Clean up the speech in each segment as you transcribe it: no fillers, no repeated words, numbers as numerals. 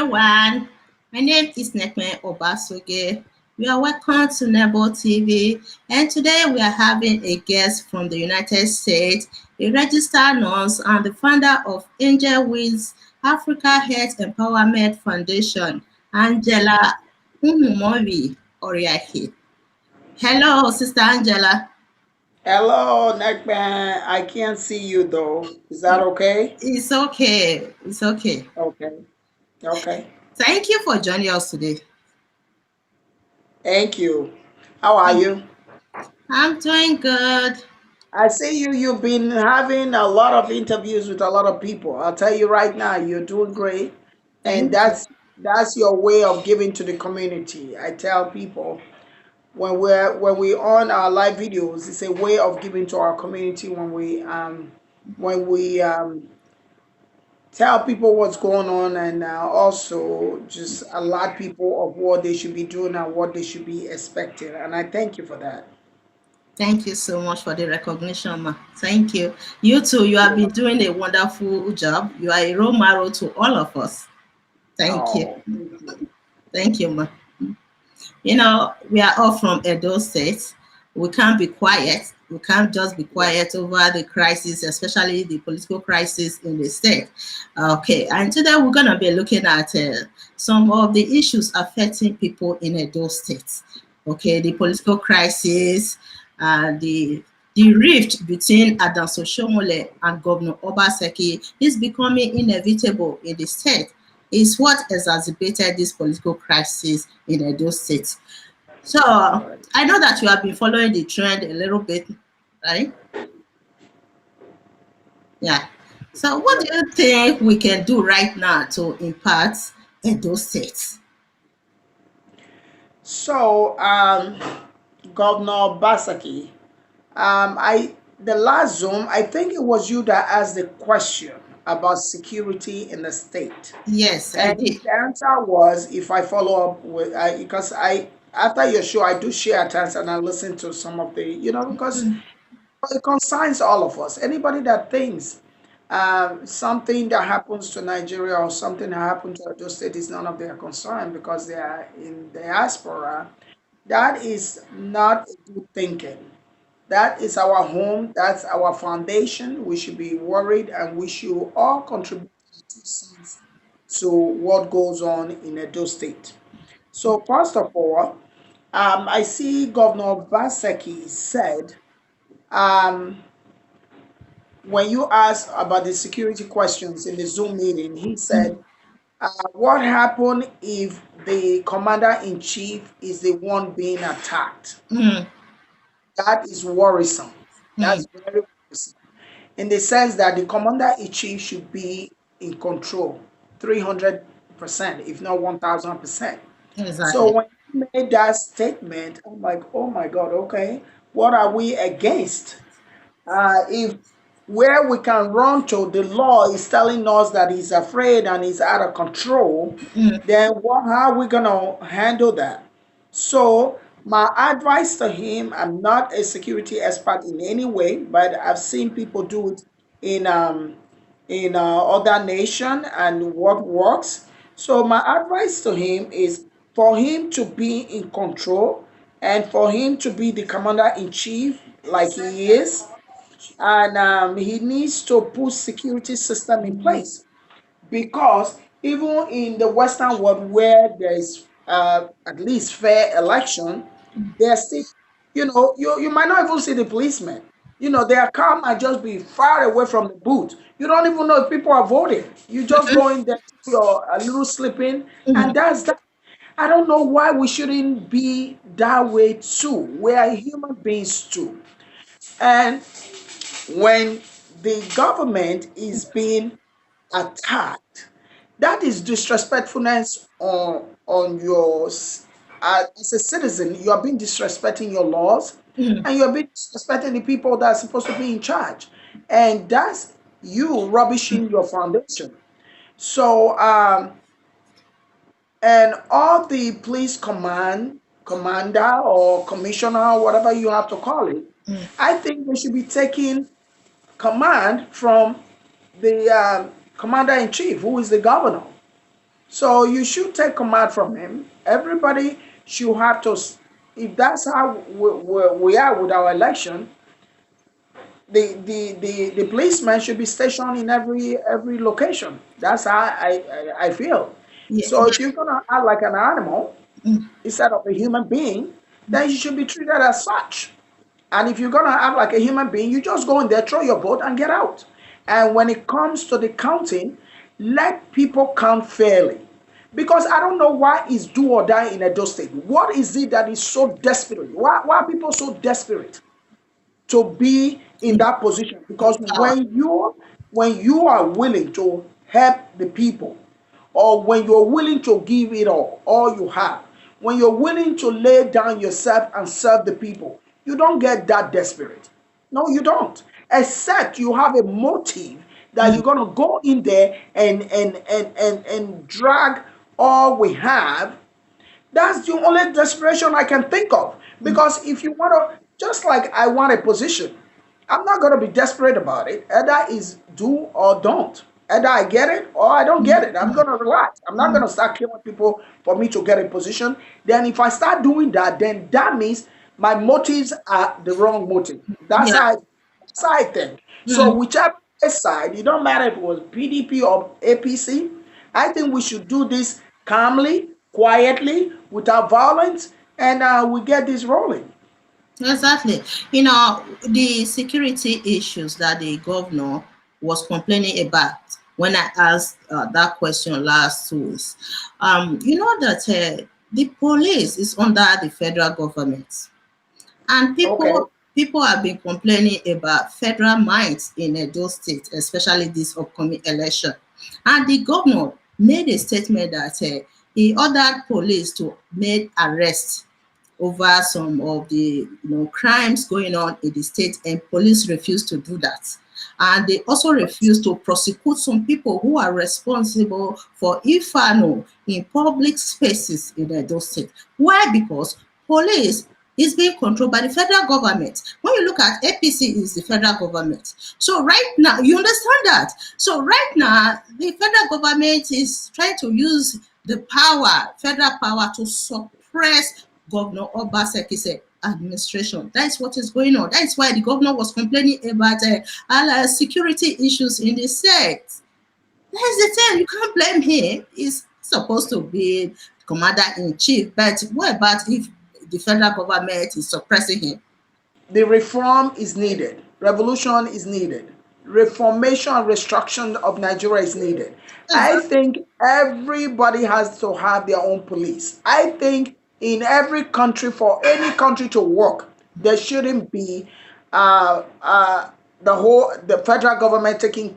everyone. My name is Nekme Obasoge. You are welcome to Nebo TV, and today we are having a guest from the United States, a registered nurse and the founder of Angel Wings Africa Health Empowerment Foundation, Angela Uhomoibhi Oriakhi. Hello, Sister Angela. Hello, Neckman. I can't see you though. Is that okay? It's okay. It's okay. Okay. Okay. Thank you for joining us today. Thank you. How are you? I'm doing good. I see you've been having a lot of interviews with a lot of people. I'll tell you right now, you're doing great. And Thank you. that's your way of giving to the community. I tell people when we on our live videos, it's a way of giving to our community when we tell people what's going on and also just alert people of what they should be doing and what they should be expecting. And I thank you for that. Thank you so much for the recognition, ma. Thank you. You too, you have been doing a wonderful job. You are a role model to all of us. Thank you. Oh, thank you. Thank you, ma. You know, we are all from Edo State. We can't be quiet. We can't just be Yeah. quiet over the crisis, especially the political crisis in the state. Okay, and today we're going to be looking at some of the issues affecting people in Edo State. Okay, the political crisis, the rift between Adams Oshomole and Governor Obaseki is becoming inevitable in the state. Is what exacerbated this political crisis in Edo State. So Right. I know that you have been following the trend a little bit, right? Yeah. So what Yeah. do you think we can do right now to impact Edo State? So, Governor Basaki, I the last Zoom, I think it was you that asked the question about security in the state. Yes, I And did. the answer was if I follow up with because I after your show I do share attempts and I listen to some of the because it concerns all of us. Anybody that thinks something that happens to Nigeria or something that happened to Edo State is none of their concern because they are in diaspora, that is not good thinking. That is our home. That's our foundation. We should be worried and we should all contribute our 2 cents to what goes on in Edo State. So, first of all, I see Governor Baseki said um, when you asked about the security questions in the Zoom meeting, he said, what happened if the commander in chief is the one being attacked? Mm, That is worrisome. mm, That's very worrisome. In the sense that the commander in chief should be in control 300%, if not 1000%. So exactly. when he made that statement, I'm like, oh my God, okay, what are we against? If where we can run to, the law is telling us that he's afraid and he's out of control, Mm, then how are we going to handle that? So, my advice to him, I'm not a security expert in any way, but I've seen people do it in other nation and what works. So my advice to him is for him to be in control and for him to be the commander in chief like he is, and he needs to put security system in place because even in the Western world where there is at least fair election, there's still, you might not even see the policemen. Their car might just be far away from the booth. You don't even know if people are voting. You just go in there, do your a little sleeping, and mm, that's that. I don't know why we shouldn't be that way too. We are human beings too. And when the government is being attacked, that is disrespectfulness on as a citizen. You are being disrespecting your laws, mm. and you are being disrespecting the people that are supposed to be in charge, and that's you rubbishing your foundation. So and all the police commander or commissioner, whatever you have to call it, I think they should be taking command from the commander in chief, who is the governor. So you should take command from him. Everybody should have to, if that's how we are with our election, the policeman should be stationed in every location. That's how I feel. Yeah, So if you're gonna act like an animal mm, instead of a human being, then you should be treated as such. And if you're gonna act like a human being, you just go in there, throw your vote, and get out. And when it comes to the counting, let people count fairly. Because I don't know why it's do or die in Edo State. What is it that is so desperate? Why are people so desperate to be in mm, that position? Because power. when you are willing to help the people, or when you're willing to give it all you have, when you're willing to lay down yourself and serve the people, you don't get that desperate. No, you don't. Except you have a motive that Mm, you're gonna go in there and drag all we have. That's the only desperation I can think of. mm, Because if you want to, just like I want a position, I'm not going to be desperate about it. Either is do or don't. Either I get it or I don't get it. I'm going to relax. I'm not going mm. to start killing people for me to get a position. Then if I start doing that, then that means my motives are the wrong motive. Yeah. That's how I think. So Mm. whichever side, it don't matter if it was PDP or APC, I think we should do this calmly, quietly, without violence, and we get this rolling. Exactly. The security issues that the governor was complaining about when I asked that question last week. You know that the police is under the federal government, and Okay. people have been complaining about federal might in Edo State, especially this upcoming election. And the governor made a statement that he ordered police to make arrests over some of the crimes going on in the state, and police refused to do that. And they also refused to prosecute some people who are responsible for inferno in public spaces in Edo State. Why? Because police is being controlled by the federal government. When you look at APC, is the federal government. So right now, you understand that. So right now, the federal government is trying to use the power, federal power, to suppress Governor Obaseki's administration. That is what is going on. That is why the governor was complaining about security issues in the state. That's the thing. You can't blame him. He's supposed to be commander in chief. But what about if the federal government is suppressing him? The reform is needed. Revolution is needed. Reformation and restructuring of Nigeria is needed. I Exactly. think everybody has to have their own police. I think in every country, for any country to work, there shouldn't be the federal government taking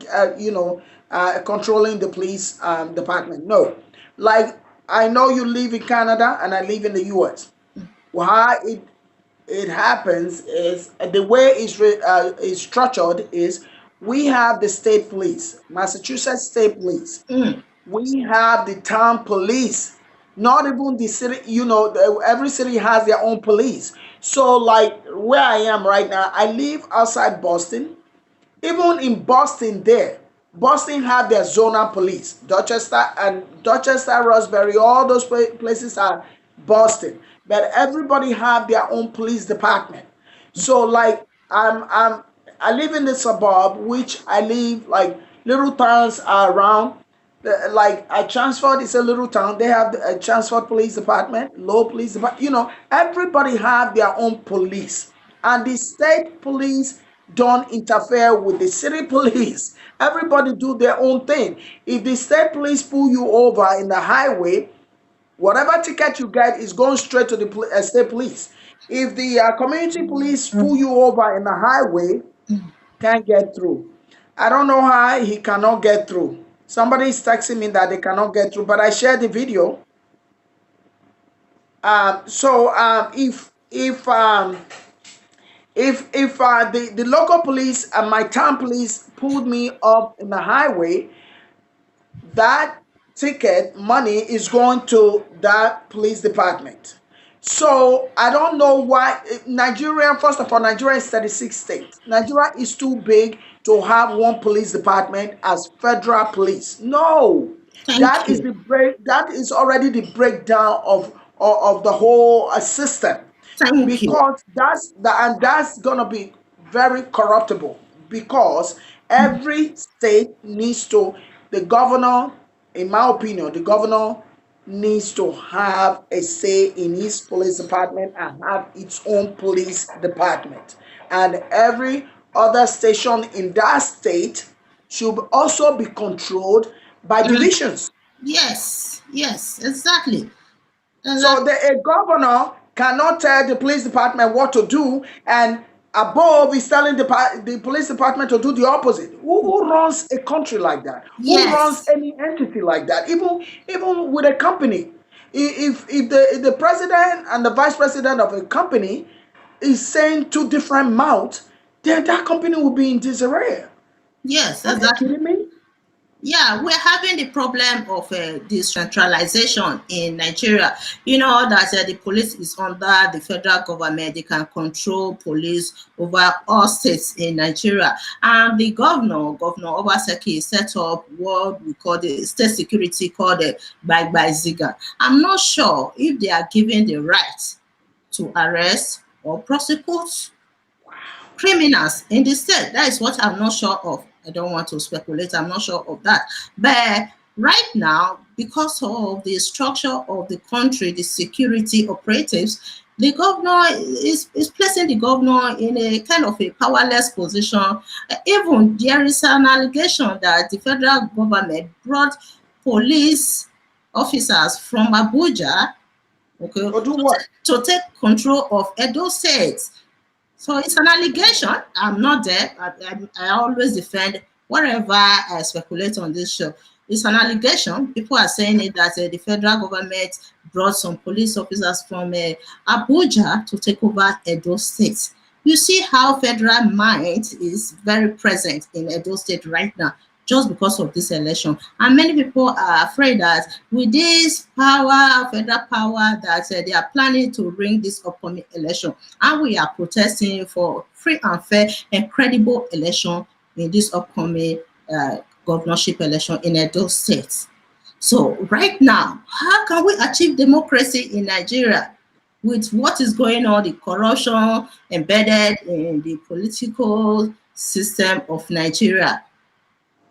controlling the police department. No, like I know you live in Canada and I live in the U.S. Why it happens is the way is structured is we have the state police, Massachusetts State Police. Mm, We have the town police. Not even the city, every city has their own police. So, like where I am right now, I live outside Boston. Even in Boston, Boston have their zonal police. Dorchester, Roxbury, all those places are Boston. But everybody have their own police department. So like I live in the suburb, which I live like little towns are around. Like I transferred, it's a little town. They have a transferred police department, low police department. Everybody have their own police, and the state police don't interfere with the city police. Everybody do their own thing. If the state police pull you over in the highway, whatever ticket you get is going straight to the state police. If the community police pull you over in the highway, can't get through. I don't know how he cannot get through. Somebody is texting me that they cannot get through, but I shared the video. So if the local police and my town police pulled me up in the highway, that ticket money is going to that police department. So I don't know why Nigeria, first of all, Nigeria is 36 states. Nigeria is too big to have one police department as federal police. No. Thank you. That is already the breakdown of the whole system, Thank you. because that's gonna be very corruptible, because every state needs to, the governor, in my opinion, the governor needs to have a say in his police department and have its own police department, and every other station in that state should also be controlled by Mm, divisions. yes, yes, exactly. So a governor cannot tell the police department what to do, and above is telling the police department to do the opposite. Who runs a country like that? Who runs Yes, any entity like that? Even with a company, if the president and the vice president of a company is saying two different mouths, then that company will be in disarray. yes, Are you exactly. kidding me? Yeah, we're having the problem of decentralization in Nigeria. You know that the police is under the federal government. They can control police over all states in Nigeria. And the Governor Obaseki, set up what we call the state security called by Ziga. I'm not sure if they are given the right to arrest or prosecute criminals in the state. That is what I'm not sure of. I don't want to speculate. I'm not sure of that. But right now, because of the structure of the country, the security operatives, the governor is placing the governor in a kind of a powerless position. Even there is an allegation that the federal government brought police officers from Abuja, okay, To do what? to take control of Edo State. So it's an allegation. I'm not there. I always defend whatever I speculate on this show. It's an allegation. People are saying it that the federal government brought some police officers from Abuja to take over Edo State. You see how federal might is very present in Edo State right now, just because of this election. And many people are afraid that with this power, federal power, that they are planning to ring this upcoming election. And we are protesting for free and fair and credible election in this upcoming governorship election in Edo State. So right now, how can we achieve democracy in Nigeria with what is going on, the corruption embedded in the political system of Nigeria?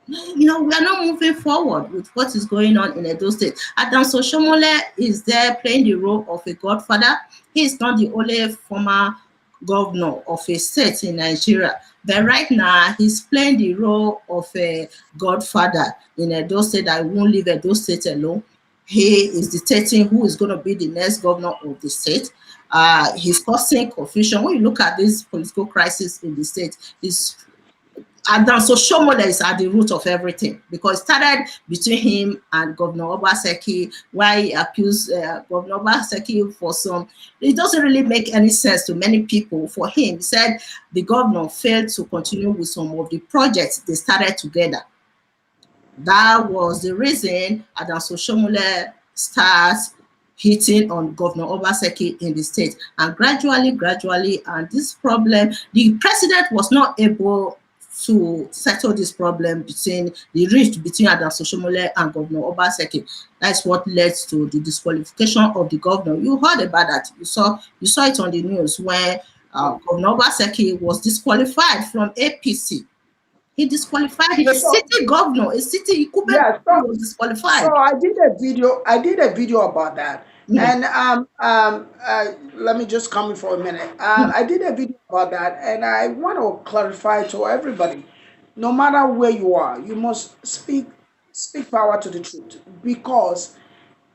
We are not moving forward with what is going on in Edo State. Adams Oshomole is there playing the role of a godfather. He is not the only former governor of a state in Nigeria, but right now he's playing the role of a godfather in Edo State that won't leave Edo State alone. He is dictating who is going to be the next governor of the state. He's causing confusion. When you look at this political crisis in the state, it's and then so Shomole is at the root of everything, because it started between him and Governor Obaseki, why he accused Governor Obaseki for some. It doesn't really make any sense to many people. For him, he said the governor failed to continue with some of the projects they started together. That was the reason Adams Oshomole starts hitting on Governor Obaseki in the state. And gradually, and this problem, the president was not able to settle this problem between the rift between Adams Oshomole and Governor Obaseki. That's what led to the disqualification of the governor. You heard about that. You saw it on the news when Governor Obaseki was disqualified from APC. He disqualified a So city governor, a city Ikube yeah, was disqualified. so I did a video about that, Mm, and let me just come in for a minute. mm, I did a video about that, and I want to clarify to everybody: no matter where you are, you must speak power to the truth, because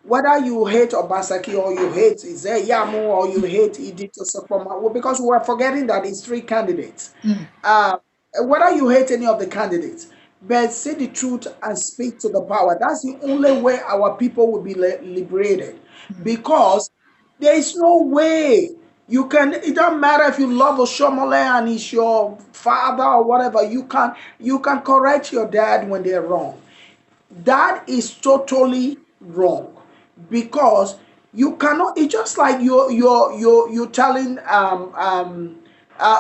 whether you hate Obasaki or you hate Izeyamu or you hate Idito Sokoma, well, because we're forgetting that it's three candidates. mm. Uh, Whether you hate any of the candidates, but say the truth and speak to the power. That's the only way our people will be liberated. Because there is no way you can. It doesn't matter if you love Oshomole and he's your father or whatever. You can correct your dad when they're wrong. That is totally wrong, because you cannot. It's just like you're telling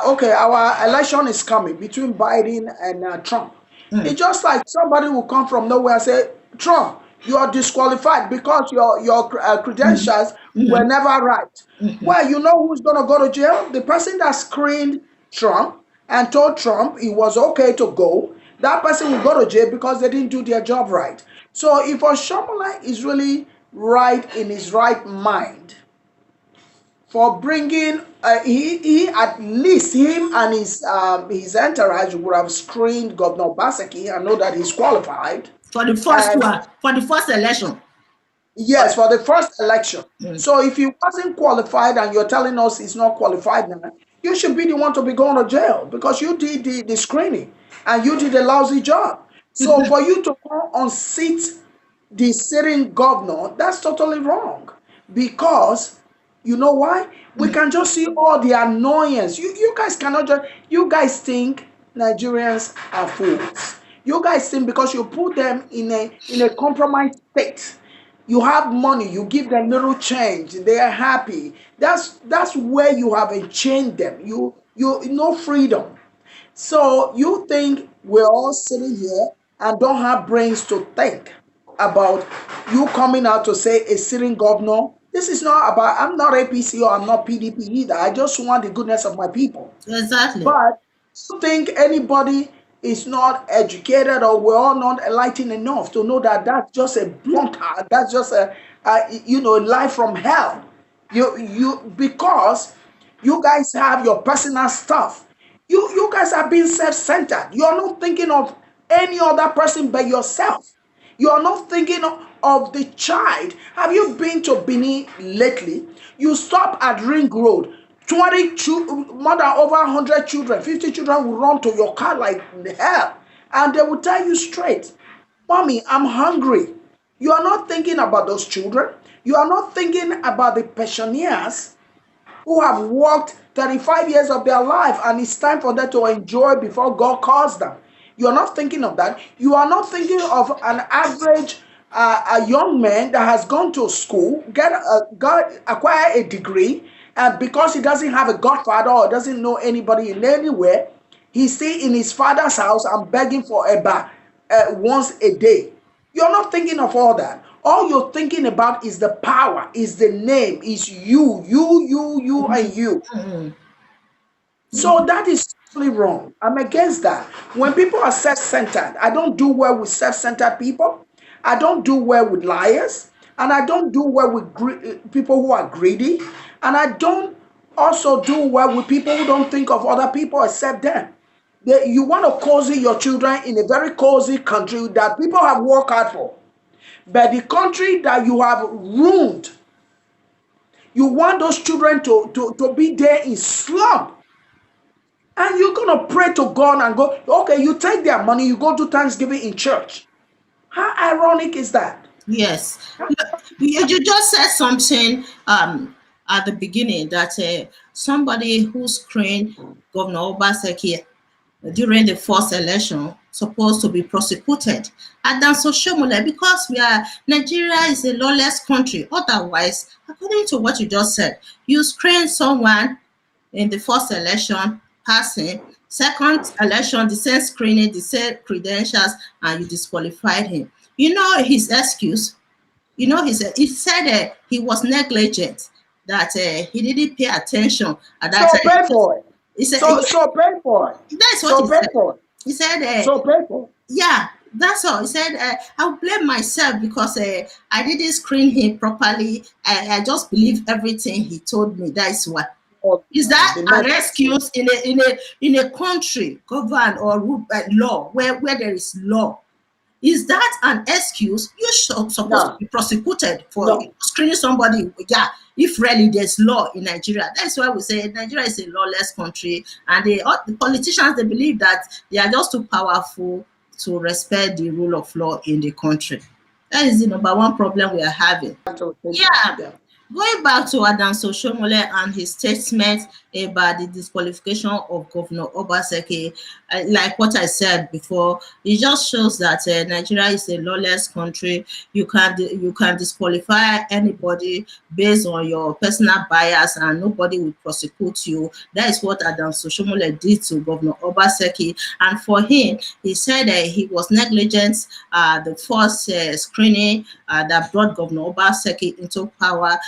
okay, our election is coming between Biden and Trump. It's just like somebody will come from nowhere and say, Trump, you are disqualified because your credentials were never right. Well, you know who's going to go to jail? The person that screened Trump and told Trump it was okay to go. That person will go to jail because they didn't do their job right. So if Oshomola is really right in his right mind for bringing, he at least him and his entourage would have screened Governor Baseki and know that he's qualified. For the first one, for the first election. Yes, for the first election. So if he wasn't qualified and you're telling us he's not qualified now, you should be the one to be going to jail because you did the screening and you did a lousy job. So for you to go unseat the sitting governor, that's totally wrong. Because you know why? We can just see all the annoyance. You guys cannot just, you guys think Nigerians are fools. You guys think because you put them in a compromised state, you have money, you give them little change, they are happy. That's where you have enchained them. You no freedom. So you think we're all sitting here and don't have brains to think about you coming out to say a sitting governor. This is not about, I'm not APC or I'm not PDP either. I just want the goodness of my people. Exactly. But you think anybody is not educated or we're all not enlightened enough to know that that's just a blunt, that's just a life from hell. Because you guys have your personal stuff. You guys are being self-centered. You're not thinking of any other person but yourself. You're not thinking of the child. Have you been to Benin lately? You stop at Ring Road. 20 more than over 100 children, 50 children will run to your car like hell. And they will tell you straight, Mommy, I'm hungry. You are not thinking about those children. You are not thinking about the pensioners who have worked 35 years of their life and it's time for them to enjoy before God calls them. You are not thinking of that. You are not thinking of an average a young man that has gone to school, acquire a degree, and because he doesn't have a godfather or doesn't know anybody in anywhere, he's still in his father's house and begging for a bar once a day. You're not thinking of all that. All you're thinking about is the power, is the name, is you, and you. So that is totally wrong. I'm against that. When people are self-centered, I don't do well with self-centered people. I don't do well with liars. And I don't do well with people who are greedy. And I don't also do well with people who don't think of other people except them. You want to cozy your children in a very cozy country that people have worked hard for. But the country that you have ruined, you want those children to be there in slum. And you're going to pray to God and go, okay, you take their money, you go do Thanksgiving in church. How ironic is that? Yes. You just said something at the beginning that somebody who screened Governor Obaseki during the first election supposed to be prosecuted. And then Soshomole, because Nigeria is a lawless country. Otherwise, according to what you just said, you screen someone in the first election, passing, second election, the same screening, the same credentials, and you disqualified him. You know his excuse. You know he said he was negligent, that he didn't pay attention at that time. Pay for it. He said, so pay for it. That's what he said. For it. He said, so pay for it. Yeah, that's all. He said, I'll blame myself because I didn't screen him properly. I just believe everything he told me. That's what. Is that an excuse in a country governed or ruled by law where there is law? Is that an excuse? You're supposed to be prosecuted for screening somebody. Yeah, if really there's law in Nigeria. That's why we say Nigeria is a lawless country, and the politicians, they believe that they are just too powerful to respect the rule of law in the country. That is the number one problem we are having. Yeah. Going back to Adam Soshomole and his statement about the disqualification of Governor Obaseki, like what I said before, it just shows that Nigeria is a lawless country. You can disqualify anybody based on your personal bias, and nobody will prosecute you. That is what Adam Soshomole did to Governor Obaseki, and for him, he said he was negligent. The first screening that brought Governor Obaseki into power,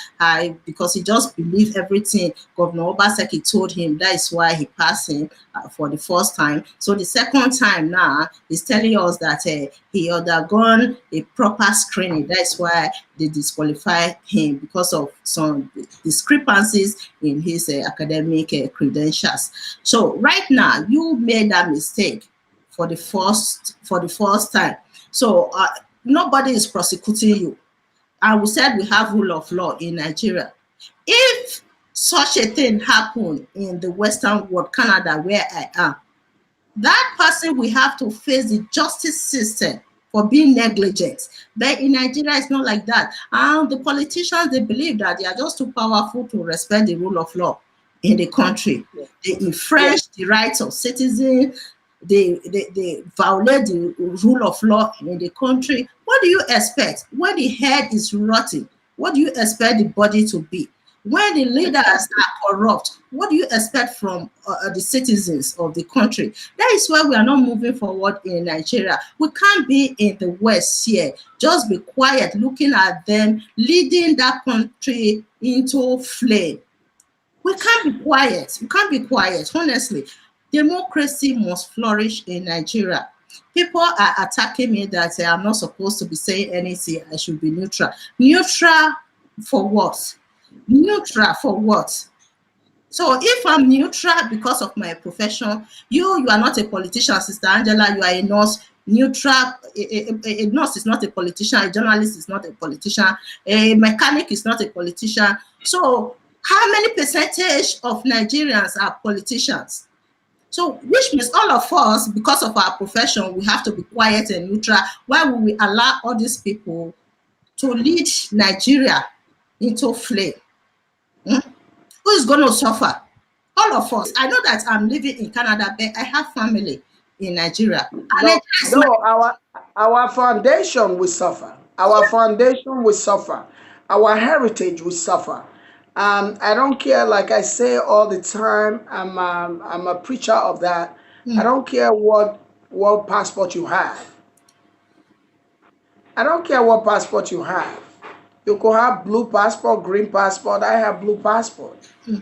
because he just believed everything Governor Obaseki told him. That is why he passed him for the first time. So the second time now, he's telling us that he undergone a proper screening. That's why they disqualify him, because of some discrepancies in his academic credentials. So right now, you made that mistake for the first time. So nobody is prosecuting you. And we said we have rule of law in Nigeria. If such a thing happened in the Western world, Canada, where I am, that person will have to face the justice system for being negligent. But in Nigeria, it's not like that. And the politicians, they believe that they are just too powerful to respect the rule of law in the country. Yeah. They Yeah. infringe the rights of citizens. They violate the rule of law in the country. What do you expect when the head is rotting? What do you expect the body to be? When the leaders are corrupt, what do you expect from the citizens of the country? That is why we are not moving forward in Nigeria. We can't be in the West here, just be quiet, looking at them leading that country into flame. We can't be quiet. We can't be quiet, honestly. Democracy must flourish in Nigeria. People are attacking me that I'm not supposed to be saying anything. I should be neutral. Neutral for what? Neutral for what? So if I'm neutral because of my profession, you are not a politician, Sister Angela, you are a nurse. Neutral, a nurse is not a politician, a journalist is not a politician, a mechanic is not a politician. So how many percentage of Nigerians are politicians? So which means all of us, because of our profession, we have to be quiet and neutral. Why would we allow all these people to lead Nigeria into flame? Hmm? Who is going to suffer? All of us. I know that I'm living in Canada, but I have family in Nigeria. And Nigeria No, is my, no, our foundation will suffer. Our foundation will suffer. Our heritage will suffer. I don't care. Like I say all the time, I'm a preacher of that. I don't care what passport you have. I don't care what passport you have. You could have blue passport, green passport. I have blue passport.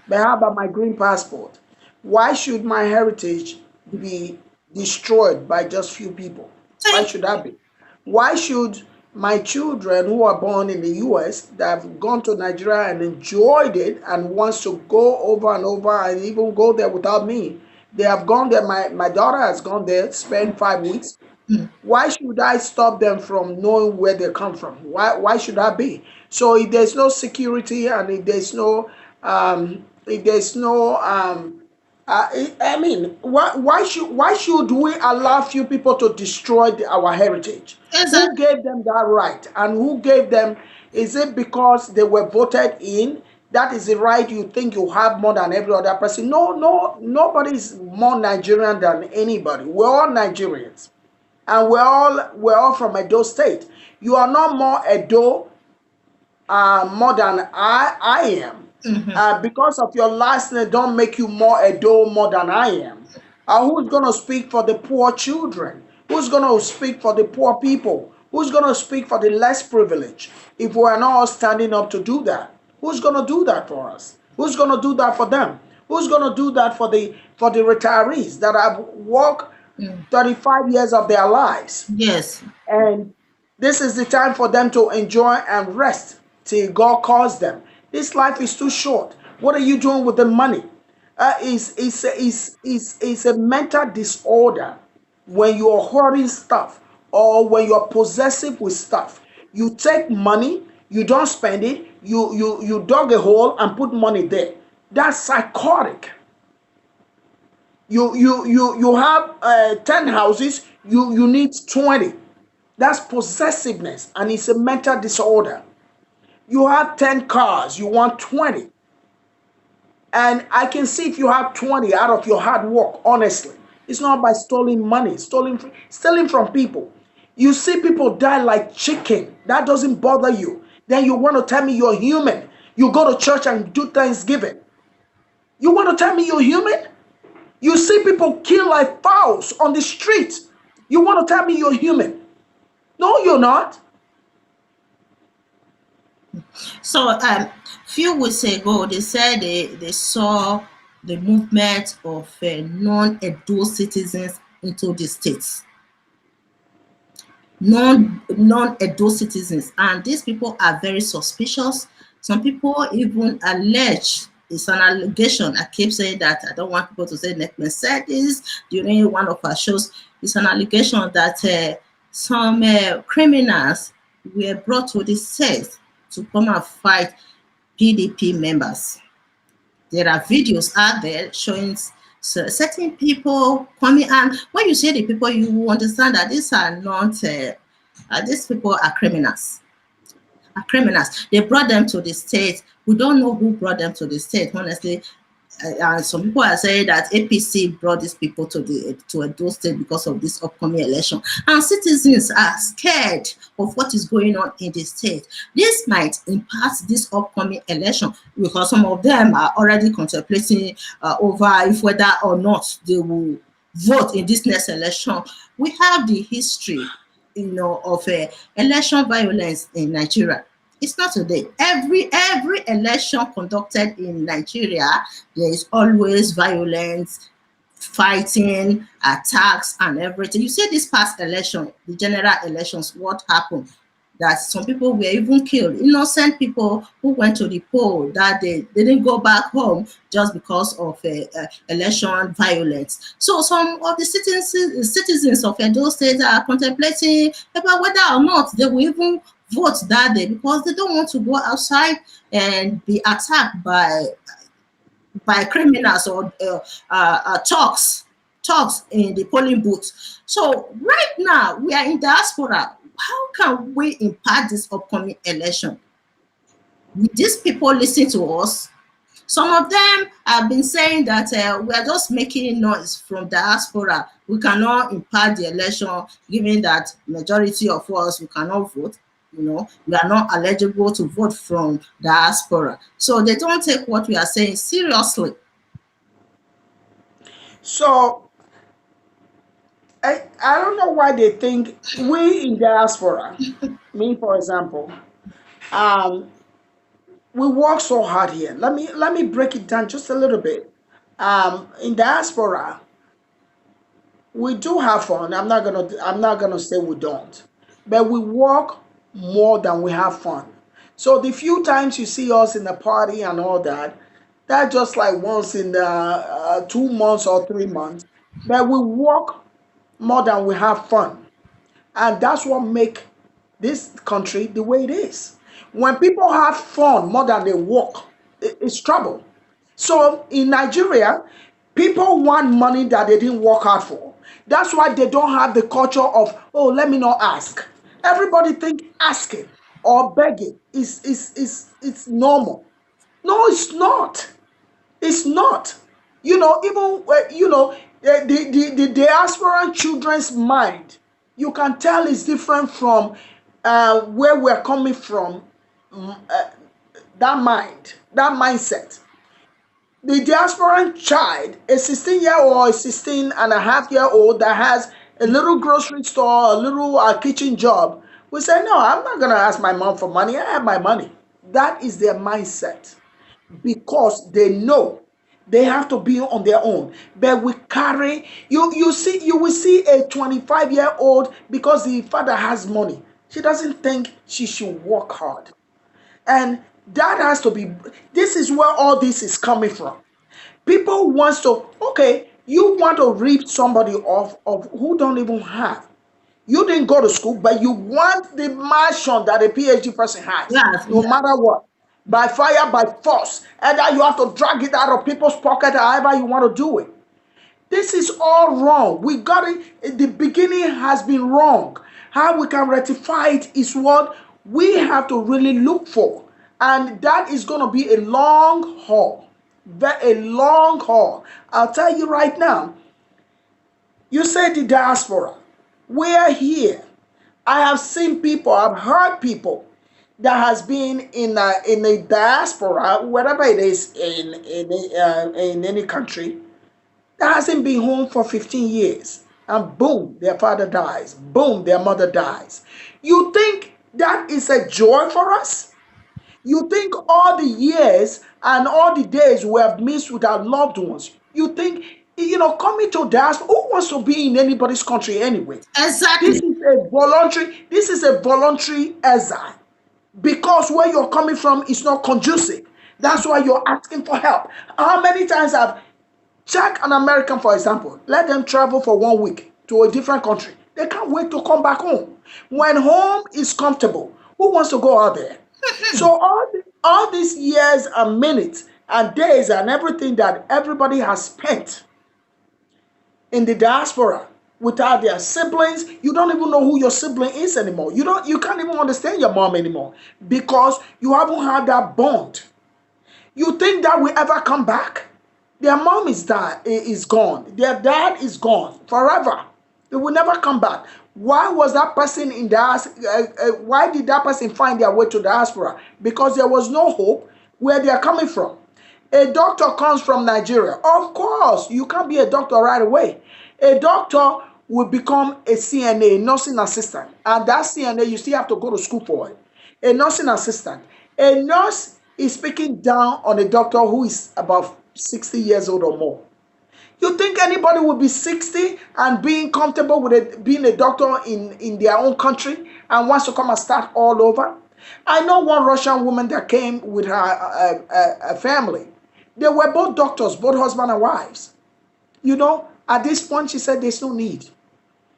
But how about my green passport? Why should my heritage be destroyed by just few people? Why thank should that be? Why should my children who are born in the US that have gone to Nigeria and enjoyed it and wants to go over and over and even go there without me? They have gone there. My daughter has gone there, spent 5 weeks. Why should I stop them from knowing where they come from? Why should that be? So if there's no security and if there's no I mean, why should we allow few people to destroy our heritage? Who exactly. gave them that right? And who gave them? Is it because they were voted in? That is the right you think you have more than every other person? No, no, nobody is more Nigerian than anybody. We're all Nigerians, and we're all from Edo State. You are not more Edo more than I am. Because of your last name, don't make you more Edo more than I am. Who's going to speak for the poor children? Who's going to speak for the poor people? Who's going to speak for the less privileged? If we are not all standing up to do that, who's going to do that for us? Who's going to do that for them? Who's going to do that for the retirees that have worked 35 years of their lives? Yes. And this is the time for them to enjoy and rest till God calls them. This life is too short. What are you doing with the money? It's a mental disorder when you're hoarding stuff or when you're possessive with stuff. You take money, you don't spend it, you dug a hole and put money there. That's psychotic. You have 10 houses, you need 20. That's possessiveness and it's a mental disorder. You have 10 cars, you want 20. And I can see if you have 20 out of your hard work, honestly. It's not by stealing money, stealing from people. You see people die like chicken. That doesn't bother you. Then you want to tell me you're human. You go to church and do Thanksgiving. You want to tell me you're human? You see people kill like fowls on the street. You want to tell me you're human? No, you're not. So, few weeks ago, they said they saw the movement of non-Edo citizens into the states. Non-Edo citizens, and these people are very suspicious. Some people even allege, it's an allegation. I keep saying that. I don't want people to say Nekmen said this during one of our shows. It's an allegation that some criminals were brought to the state to come and fight PDP members. There are videos out there showing certain people coming, and when you say the people, you understand that these are not, these people are criminals. They brought them to the state. We don't know who brought them to the state, honestly. Some people are saying that APC brought these people to Edo State because of this upcoming election, and citizens are scared of what is going on in the state. This might impact this upcoming election because some of them are already contemplating over if whether or not they will vote in this next election. We have the history, of election violence in Nigeria. It's not today. Every election conducted in Nigeria, there is always violence, fighting, attacks, and everything. You see this past election, the general elections, what happened? That some people were even killed. Innocent people who went to the poll that they didn't go back home just because of election violence. So some of the citizens of Edo State are contemplating about whether or not they will even vote that day because they don't want to go outside and be attacked by criminals or thugs in the polling booth. So right now we are in diaspora. How can we impact this upcoming election? Will these people listen to us? Some of them have been saying that we are just making noise from diaspora. We cannot impact the election, given that majority of us, we cannot vote. We are not eligible to vote from diaspora. So they don't take what we are saying seriously. So I don't know why they think we in diaspora, me for example, um, we work so hard here. Let me break it down just a little bit. In diaspora, we do have fun. I'm not gonna say we don't, but we work more than we have fun. So the few times you see us in the party and all that, that just like once in the 2 months or 3 months. But we work more than we have fun, and that's what make this country the way it is. When people have fun more than they work, it's trouble. So in Nigeria, people want money that they didn't work hard for. That's why they don't have the culture of, oh, let me not ask. Everybody think asking or begging is normal. No, it's not. It's not. Even the diaspora children's mind, you can tell it's different from where we're coming from. That mind, that mindset. The diasporan child, a 16-year-old or a 16 and a half-year-old that has a little grocery store, a little kitchen job, will say, no, I'm not going to ask my mom for money. I have my money. That is their mindset because they know they have to be on their own. But we carry, you will see a 25-year-old because the father has money. She doesn't think she should work hard. And that has to be, this is where all this is coming from. People wants to, okay, you want to rip somebody off of who don't even have. You didn't go to school, but you want the mansion that a PhD person has, Yes, no matter what, by fire, by force. And then you have to drag it out of people's pocket, however you want to do it. This is all wrong. We got it. The beginning has been wrong. How we can rectify it is what we have to really look for. And that is going to be a long haul. A long haul. I'll tell you right now. You say the diaspora. We are here. I have seen people, I've heard people that has been in a diaspora, wherever it is in any country, that hasn't been home for 15 years. And boom, their father dies. Boom, their mother dies. You think that is a joy for us? You think all the years and all the days we have missed with our loved ones, you think, coming to diaspora, who wants to be in anybody's country anyway? This Exactly. is a voluntary exile because where you're coming from is not conducive. That's why you're asking for help. How many times have check an American, for example, let them travel for 1 week to a different country. They can't wait to come back home. When home is comfortable, who wants to go out there? So all these years and minutes and days and everything that everybody has spent in the diaspora without their siblings, you don't even know who your sibling is anymore. You can't even understand your mom anymore because you haven't had that bond. You think that will ever come back? Their mom is gone. Their dad is gone forever. They will never come back. Why was that person in why did that person find their way to diaspora? Because there was no hope where they are coming from. A doctor comes from Nigeria. Of course, you can't be a doctor right away. A doctor will become a CNA, nursing assistant. And that CNA, you still have to go to school for it. A nursing assistant. A nurse is speaking down on a doctor who is about 60 years old or more. You think anybody would be 60 and being comfortable with being a doctor in their own country and wants to come and start all over? I know one Russian woman that came with her family. They were both doctors, both husband and wives. At this point, she said there's no need.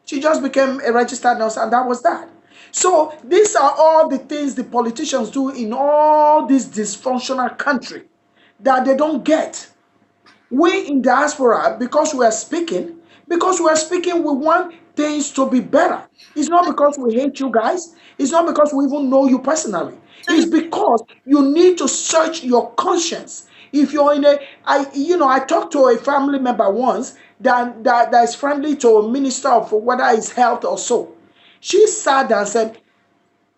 She just became a registered nurse, and that was that. So these are all the things the politicians do in all this dysfunctional country that they don't get. We in diaspora, because we are speaking, we want things to be better. It's not because we hate you guys. It's not because we even know you personally. It's because you need to search your conscience. If you're I talked to a family member once that is friendly to a minister of whether it's health or so. She sat down and said,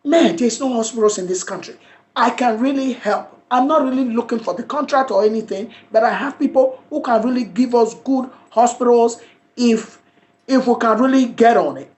man, there's no hospitals in this country. I can really help. I'm not really looking for the contract or anything, but I have people who can really give us good hospitals if we can really get on it.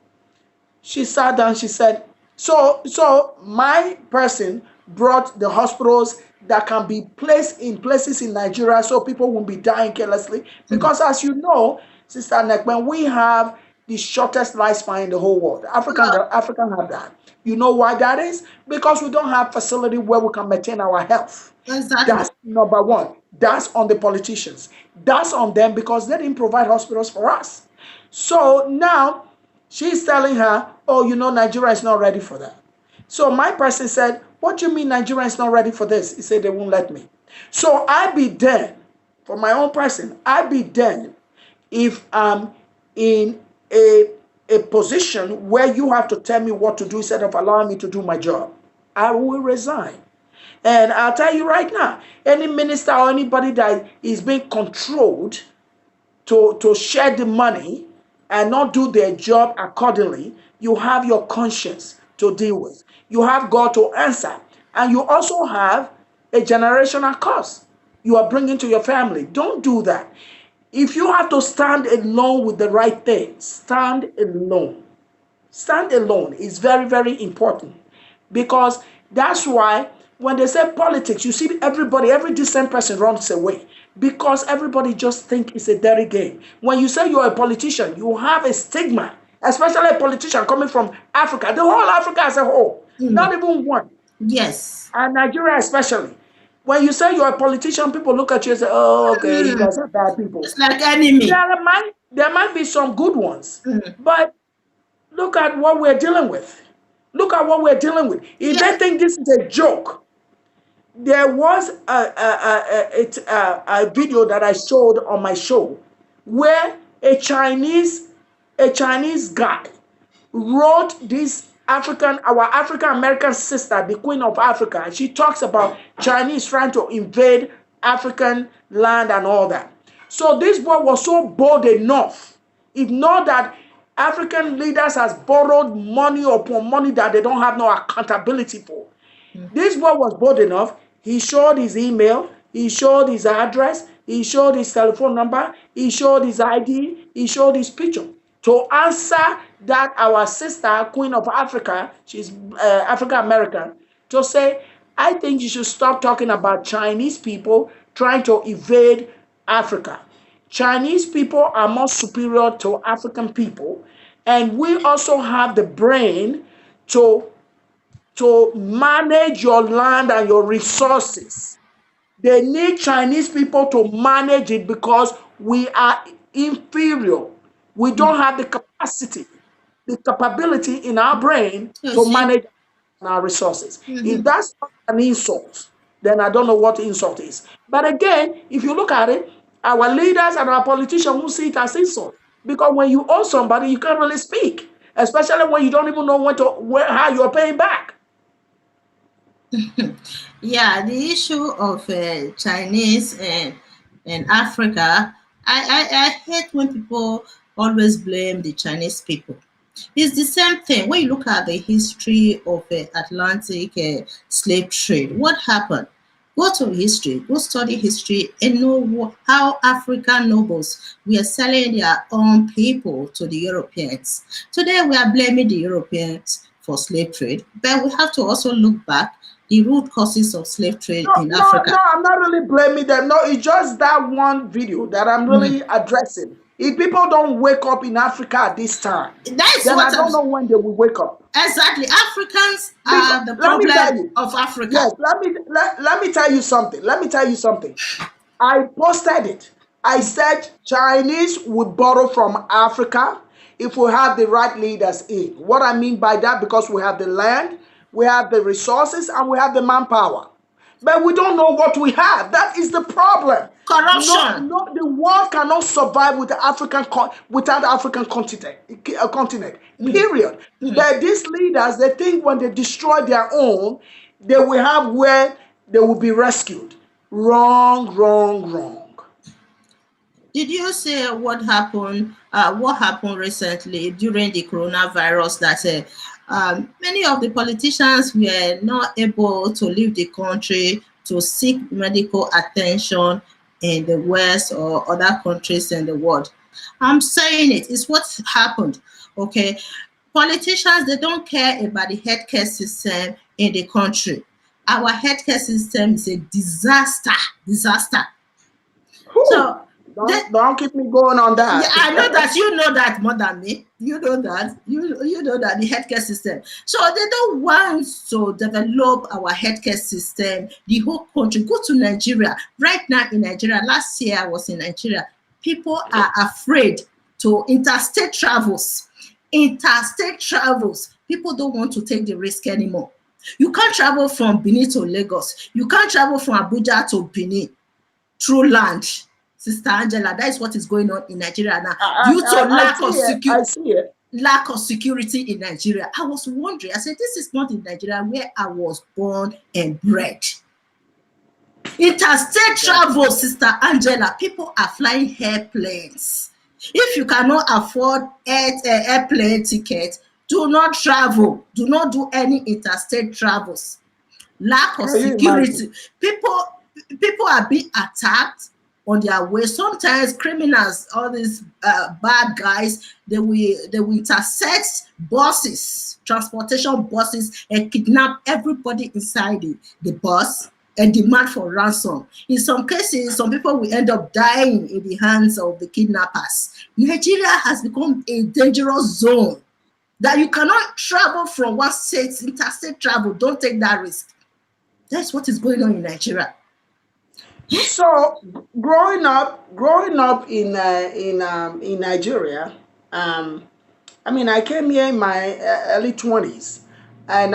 She sat down, she said, so my person brought the hospitals that can be placed in places in Nigeria so people won't be dying carelessly. Because as you know, Sister Nekben, we have the shortest lifespan in the whole world. African have that. You know why that is? Because we don't have facility where we can maintain our health. Exactly. That's number one. That's on the politicians. That's on them because they didn't provide hospitals for us. So now she's telling her, oh, Nigeria is not ready for that. So my person said, what do you mean Nigeria is not ready for this? He said, they won't let me. So I be damned, for my own person, I be damned if I'm in a position where you have to tell me what to do instead of allowing me to do my job. I will resign. And I'll tell you right now, any minister or anybody that is being controlled to share the money and not do their job accordingly, you have your conscience to deal with. You have God to answer. And you also have a generational curse you are bringing to your family. Don't do that. If you have to stand alone with the right thing, stand alone. Stand alone is very, very important because that's why when they say politics, you see everybody, every decent person runs away because everybody just think it's a dirty game. When you say you're a politician, you have a stigma, especially a politician coming from Africa, the whole Africa as a whole, not even one, Yes. and Nigeria especially. When you say you're a politician, people look at you and say, oh, okay, you guys are bad people. It's like enemy. There might be some good ones, but look at what we're dealing with. Look at what we're dealing with. If they Yes. think this is a joke, there was a video that I showed on my show where a Chinese guy wrote this our African American sister, the Queen of Africa, she talks about Chinese trying to invade African land and all that. So this boy was so bold enough, ignore that African leaders has borrowed money upon money that they don't have no accountability for. This boy was bold enough. He showed his email, he showed his address, he showed his telephone number, he showed his ID, he showed his picture to answer that our sister, Queen of Africa, she's African American, to say, I think you should stop talking about Chinese people trying to evade Africa. Chinese people are more superior to African people, and we also have the brain to manage your land and your resources. They need Chinese people to manage it because we are inferior. We don't have the capacity, the capability in our brain You to see? manage our resources. If that's not an insult, then I don't know what insult is. But again, if you look at it, our leaders and our politicians will see it as insult. Because when you owe somebody, you can't really speak, especially when you don't even know how you're paying back. Yeah, the issue of Chinese and Africa, I hate when people always blame the Chinese people. It's the same thing. When you look at the history of Atlantic slave trade, what happened? Go to history, go study history, and know how African nobles were selling their own people to the Europeans. Today, we are blaming the Europeans for slave trade, but we have to also look back the root causes of slave trade No, in no, Africa. no, I'm not really blaming them. No, it's just that one video that I'm Mhm. really addressing. If people don't wake up in Africa at this time, That's then I what I'm don't know when they will wake up. exactly. Africans Because are the let me tell problem you, of Africa. yes, let me tell you something. Let me tell you something. I posted it. I said Chinese would borrow from Africa if we have the right leaders in. What I mean by that, because we have the land, we have the resources, and we have the manpower. But we don't know what we have. That is the problem. No, Corruption. no, the world cannot survive with the without the African continent. Period. But these leaders, they think when they destroy their own, they will have where they will be rescued. Wrong, wrong, wrong. Did you say what happened? What happened recently during the coronavirus? That many of the politicians were not able to leave the country to seek medical attention in the West or other countries in the world. I'm saying it. It's what happened. Okay, politicians they don't care about the healthcare system in the country. Our healthcare system is a disaster. Disaster. Whew. So they, Don't keep me going on yeah, that. I know that you know that more than me. You know that. You know that the healthcare system. So they don't want to develop our healthcare system, the whole country. Go to Nigeria. Right now in Nigeria, last year I was in Nigeria. People are afraid to interstate travels. Interstate travels. People don't want to take the risk anymore. You can't travel from Benin to Lagos. You can't travel from Abuja to Benin through land. Sister Angela, that is what is going on in Nigeria now due to I see it. I see it. lack of security in Nigeria. I was wondering, I said, this is not in Nigeria where I was born and bred. Interstate Exactly. travel, Sister Angela, people are flying airplanes. If you cannot afford airplane ticket, do not travel. Do not do any interstate travels. Lack of Can you imagine? security. People are being attacked on their way. Sometimes criminals, all these bad guys, they will intercept buses, transportation buses, and kidnap everybody inside the bus and demand for ransom. In some cases, some people will end up dying in the hands of the kidnappers. Nigeria has become a dangerous zone that you cannot travel from one state, interstate travel. Don't take that risk. That's what is going on in Nigeria. So growing up in Nigeria, um, I mean, I came here in my early 20s, and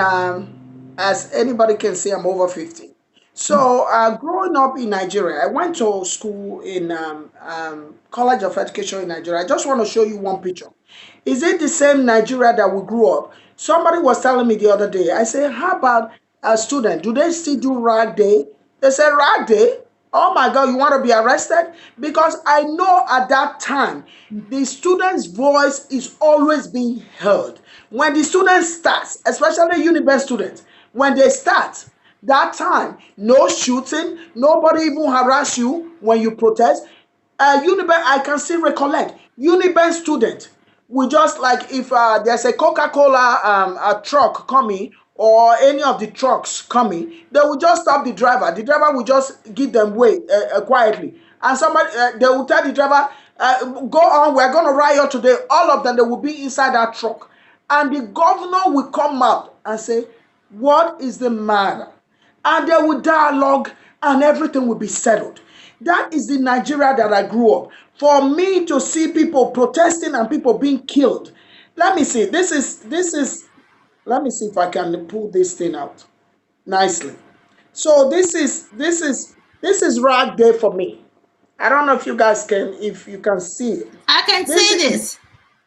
as anybody can see, I'm over 50. So, growing up in Nigeria, I went to school in College of Education in Nigeria. I just want to show you one picture. Is it the same Nigeria that we grew up? Somebody was telling me the other day, I said, how about a student? Do they still do rag day? They said, rag day? Oh my God, you want to be arrested? Because I know at that time, the student's voice is always being heard. When the student starts, especially university students, when they start, that time, no shooting, nobody even harass you when you protest. Uniben, I can still recollect, Uniben student, we just like if there's a Coca-Cola a truck coming or any of the trucks coming, they will just stop the driver. The driver will just give them way quietly. And somebody, they will tell the driver, go on, we're going to riot today. All of them, they will be inside that truck. And the governor will come out and say, what is the matter? And they will dialogue and everything will be settled. That is the Nigeria that I grew up. For me to see people protesting and people being killed. Let me see. Let me see if I can pull this thing out nicely. So this is rag day for me. I don't know if you guys can, if you can see it. I can This see is this.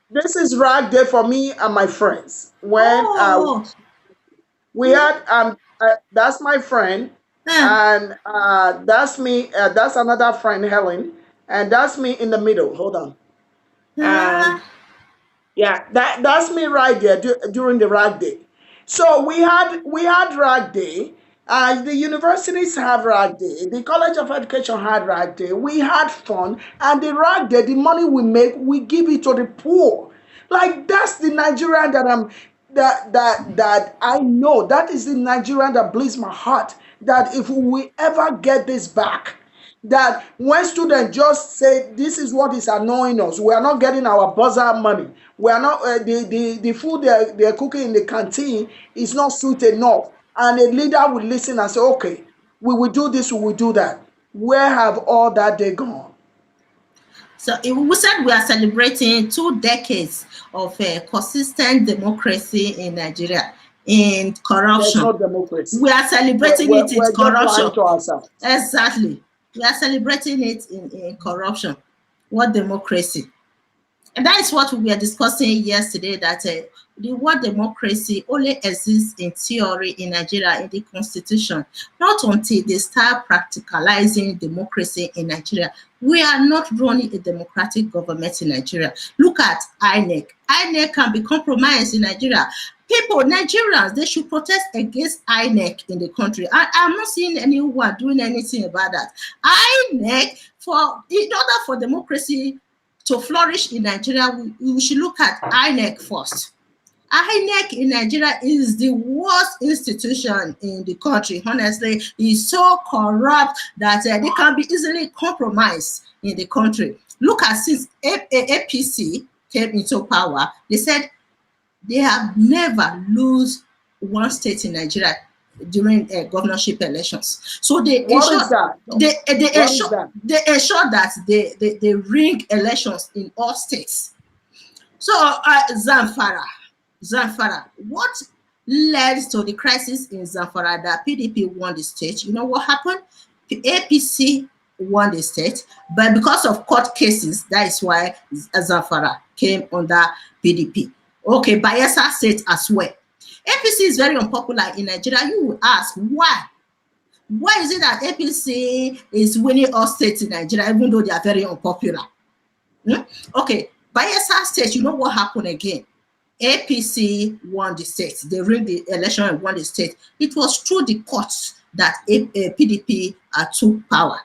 this is rag day for me and my friends. When Oh, we had that's my friend, uh, and that's me, that's another friend, Helen, and that's me in the middle. Hold on. uh, And yeah, that's me right there during the rag day. So we had rag day. The universities have rag day. The College of Education had rag day. We had fun, and the rag day, the money we make, we give it to the poor. Like that's the Nigerian that I'm that I know. That is the Nigerian that bleeds my heart. That if we ever get this back, that when students just say this is what is annoying us, we are not getting our buzzer money, we are not the food they're cooking in the canteen is not sweet enough, and a leader will listen and say, okay, we will do this, we will do that. Where have all that day gone? so we said we are celebrating 2 decades of consistent democracy in Nigeria in There's corruption. no democracy. We are we're, celebrating we're, it in we're just corruption. lying to ourselves. Exactly. We are celebrating it in corruption. What democracy? And that is what we were discussing yesterday, that the word democracy only exists in theory in Nigeria, in the constitution. Not until they start practicalizing democracy in Nigeria. We are not running a democratic government in Nigeria. Look at INEC. INEC can be compromised in Nigeria. People, Nigerians, they should protest against INEC in the country. I'm not seeing anyone doing anything about that. INEC, in order for democracy to flourish in Nigeria, we should look at INEC first. INEC in Nigeria is the worst institution in the country. Honestly, it's so corrupt that they can be easily compromised in the country. Look at since APC came into power, they said they have never lose one state in Nigeria during governorship elections. So they What ensure is that? What is that? they ensure that they ring elections in all states. So Zamfara, what led to the crisis in Zamfara that PDP won the state? You know what happened? The APC won the state, but because of court cases, that is why Zamfara came under PDP. Okay, Bayelsa State as well. APC is very unpopular in Nigeria. You will ask why? Why is it that APC is winning all states in Nigeria, even though they are very unpopular? Okay, Bayelsa State, you know what happened again? APC won the state. They ran the election and won the state. It was through the courts that PDP took power.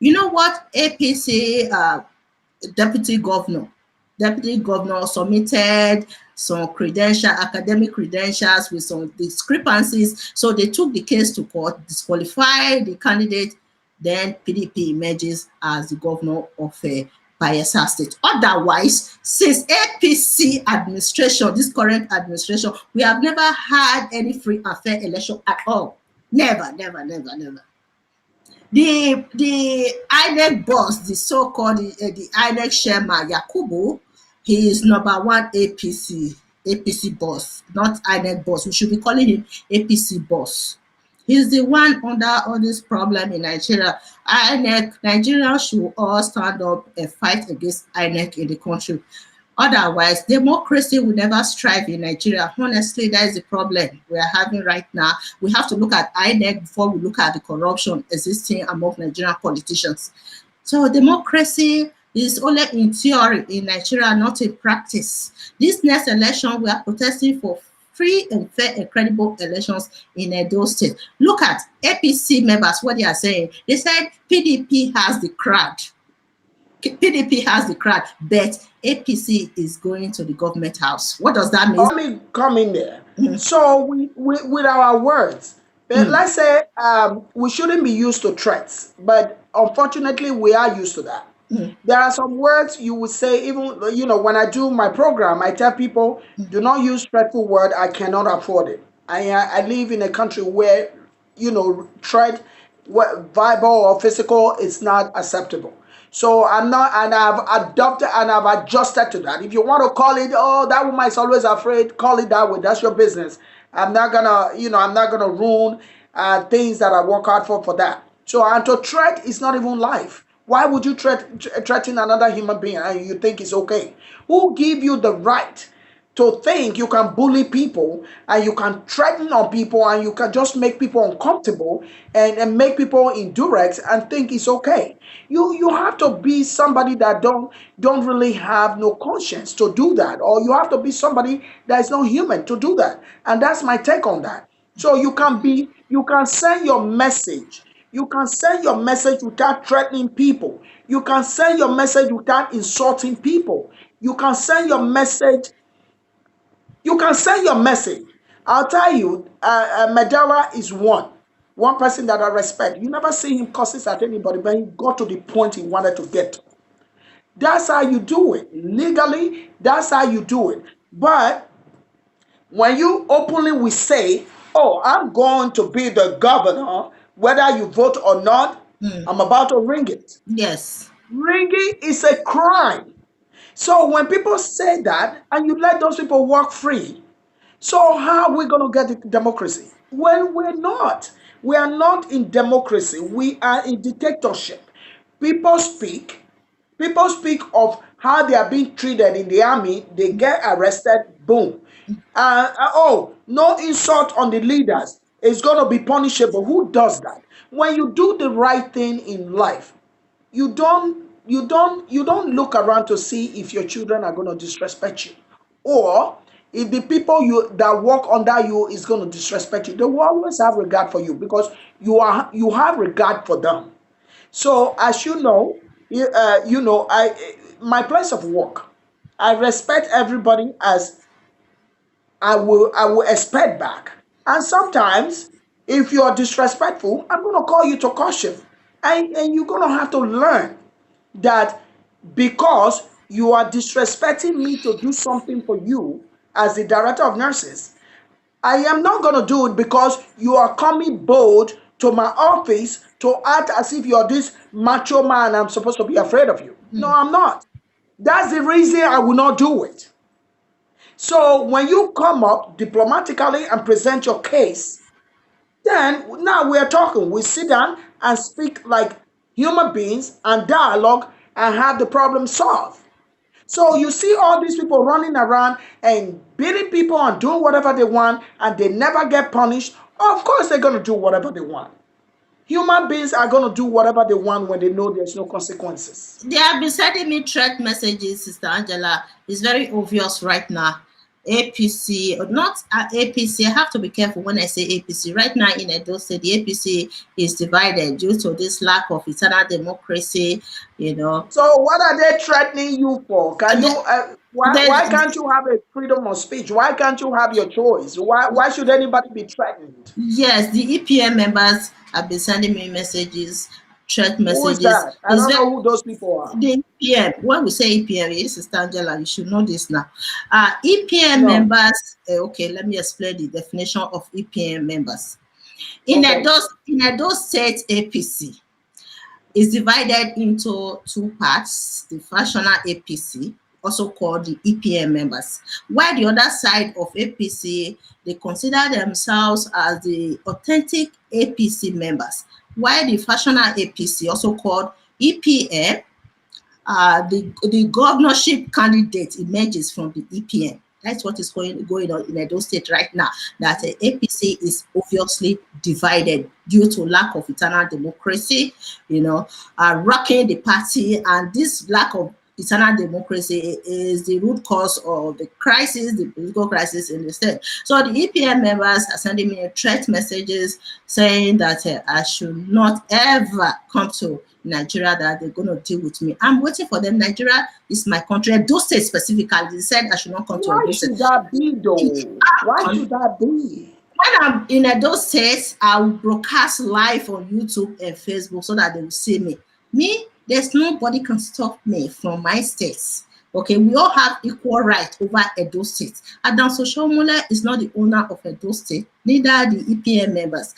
You know what? APC deputy governor submitted some academic credentials with some discrepancies. So they took the case to court, disqualified the candidate. Then PDP emerges as the governor of Bayelsa State. Otherwise, since APC administration, this current administration, we have never had any free and fair election at all. Never, never, never, never. The INEC boss, the so-called the INEC chairman Yakubu, he is number one APC boss, not INEC boss. We should be calling him APC boss. He's the one under all this problem in Nigeria. INEC, Nigerians should all stand up and fight against INEC in the country. Otherwise, democracy will never strive in Nigeria. Honestly, that is the problem we are having right now. We have to look at INEC before we look at the corruption existing among Nigerian politicians. So democracy is only in theory in Nigeria, not in practice. This next election, we are protesting for free and fair and credible elections in Edo State. Look at APC members, what they are saying. They said PDP has the crowd. PDP has the crowd, but APC is going to the government house. What does that mean? Let me come in there. So we with our words, let's say we shouldn't be used to threats, but unfortunately we are used to that. There are some words you would say, even when I do my program, I tell people, do not use threatful word. I cannot afford it. I live in a country where threat, verbal or physical, is not acceptable. So I'm not, and I've adopted and I've adjusted to that. If you want to call it, oh, that woman is always afraid, call it that way. That's your business. I'm not gonna ruin things that I work hard for that. So, and to threat is not even life. Why would you threaten another human being and you think it's okay? Who give you the right to think you can bully people and you can threaten on people and you can just make people uncomfortable and make people endurance and think it's okay? You have to be somebody that don't really have no conscience to do that, or you have to be somebody that is not human to do that. And that's my take on that. So you can send your message. You can send your message without threatening people. You can send your message without insulting people. You can send your message. You can send your message. I'll tell you, Mandela is one person that I respect. You never see him curses at anybody, but he got to the point he wanted to get to. That's how you do it. Legally, that's how you do it. But when you openly will say, oh, I'm going to be the governor, whether you vote or not, I'm about to ring it. Yes. Ringing is a crime. So when people say that and you let those people walk free, so how are we going to get democracy? Well, we're not. We are not in democracy. We are in dictatorship. People speak. People speak of how they are being treated in the army. They get arrested. Boom. Oh, no insult on the leaders. It's going to be punishable. Who does that? When you do the right thing in life, you don't look around to see if your children are going to disrespect you, or if the people you that work under you is going to disrespect you. They will always have regard for you because you have regard for them. So as you know, I my place of work, I respect everybody as I will expect back. And sometimes, if you are disrespectful, I'm going to call you to caution. And you're going to have to learn that because you are disrespecting me to do something for you as the director of nurses, I am not going to do it because you are coming bold to my office to act as if you're this macho man. I'm supposed to be afraid of you. No, I'm not. That's the reason I will not do it. So when you come up diplomatically and present your case, then now we are talking. We sit down and speak like human beings and dialogue and have the problem solved. So you see all these people running around and beating people and doing whatever they want, and they never get punished. Of course, they're going to do whatever they want. Human beings are going to do whatever they want when they know there's no consequences. They have been sending me threat messages, Sister Angela. It's very obvious right now. APC, or not APC, I have to be careful when I say APC. Right now in Edo State, the APC is divided due to this lack of eternal democracy, So what are they threatening you for? Why can't you have a freedom of speech? Why can't you have your choice? Why should anybody be threatened? Yes, the EPM members have been sending me messages, threat messages. Who is that? I don't know who those people are. The EPM, when we say EPM, Sister Angela, you should know this now. EPM No. members, okay, let me explain the definition of EPM members. In Edo State, APC is divided into two parts: the fractional APC, also called the EPM members, while the other side of APC, they consider themselves as the authentic APC members, while the fractional APC, also called EPM, the governorship candidate emerges from the EPM. That's what is going on in Edo State right now. That APC is obviously divided due to lack of internal democracy, rocking the party, and this lack of internal democracy is the root cause of the crisis, the political crisis in the state. So the EPM members are sending me threat messages saying that I should not ever come to Nigeria, that they're going to deal with me. I'm waiting for them. Nigeria is my country. Edo State specifically, they said I should not come to Why Edo State. should that be though? Why should that be? When I'm in Edo State, I will broadcast live on YouTube and Facebook so that they will see me. There's nobody can stop me from my states. Okay, we all have equal right over Edo State. Adam Soshomole is not the owner of Edo State, neither the EPM members.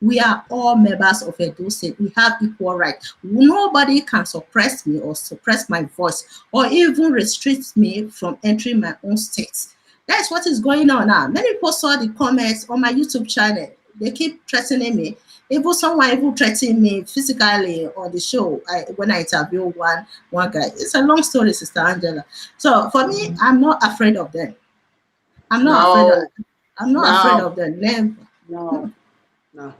We are all members of Edo State. We have equal right. Nobody can suppress me or suppress my voice or even restrict me from entering my own state. That's what is going on now. Many people saw the comments on my YouTube channel. They keep threatening me. Even someone even threatened me physically on the show when I interview one guy. It's a long story, Sister Angela. So for me, I'm not afraid of them. I'm not afraid of. No, I'm not afraid no, of them. Never. no, no,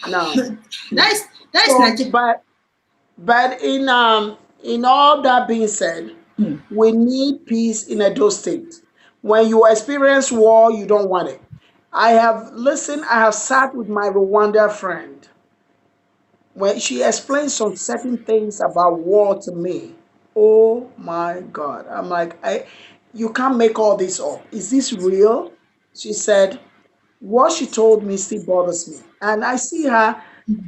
no. That's So, Nigeria. but in all that being said, we need peace in Edo State. When you experience war, you don't want it. I have listened, I have sat with my Rwanda friend when she explained some certain things about war to me. Oh my God. I'm like, you can't make all this up. Is this real? She said, what she told me still bothers me. And I see her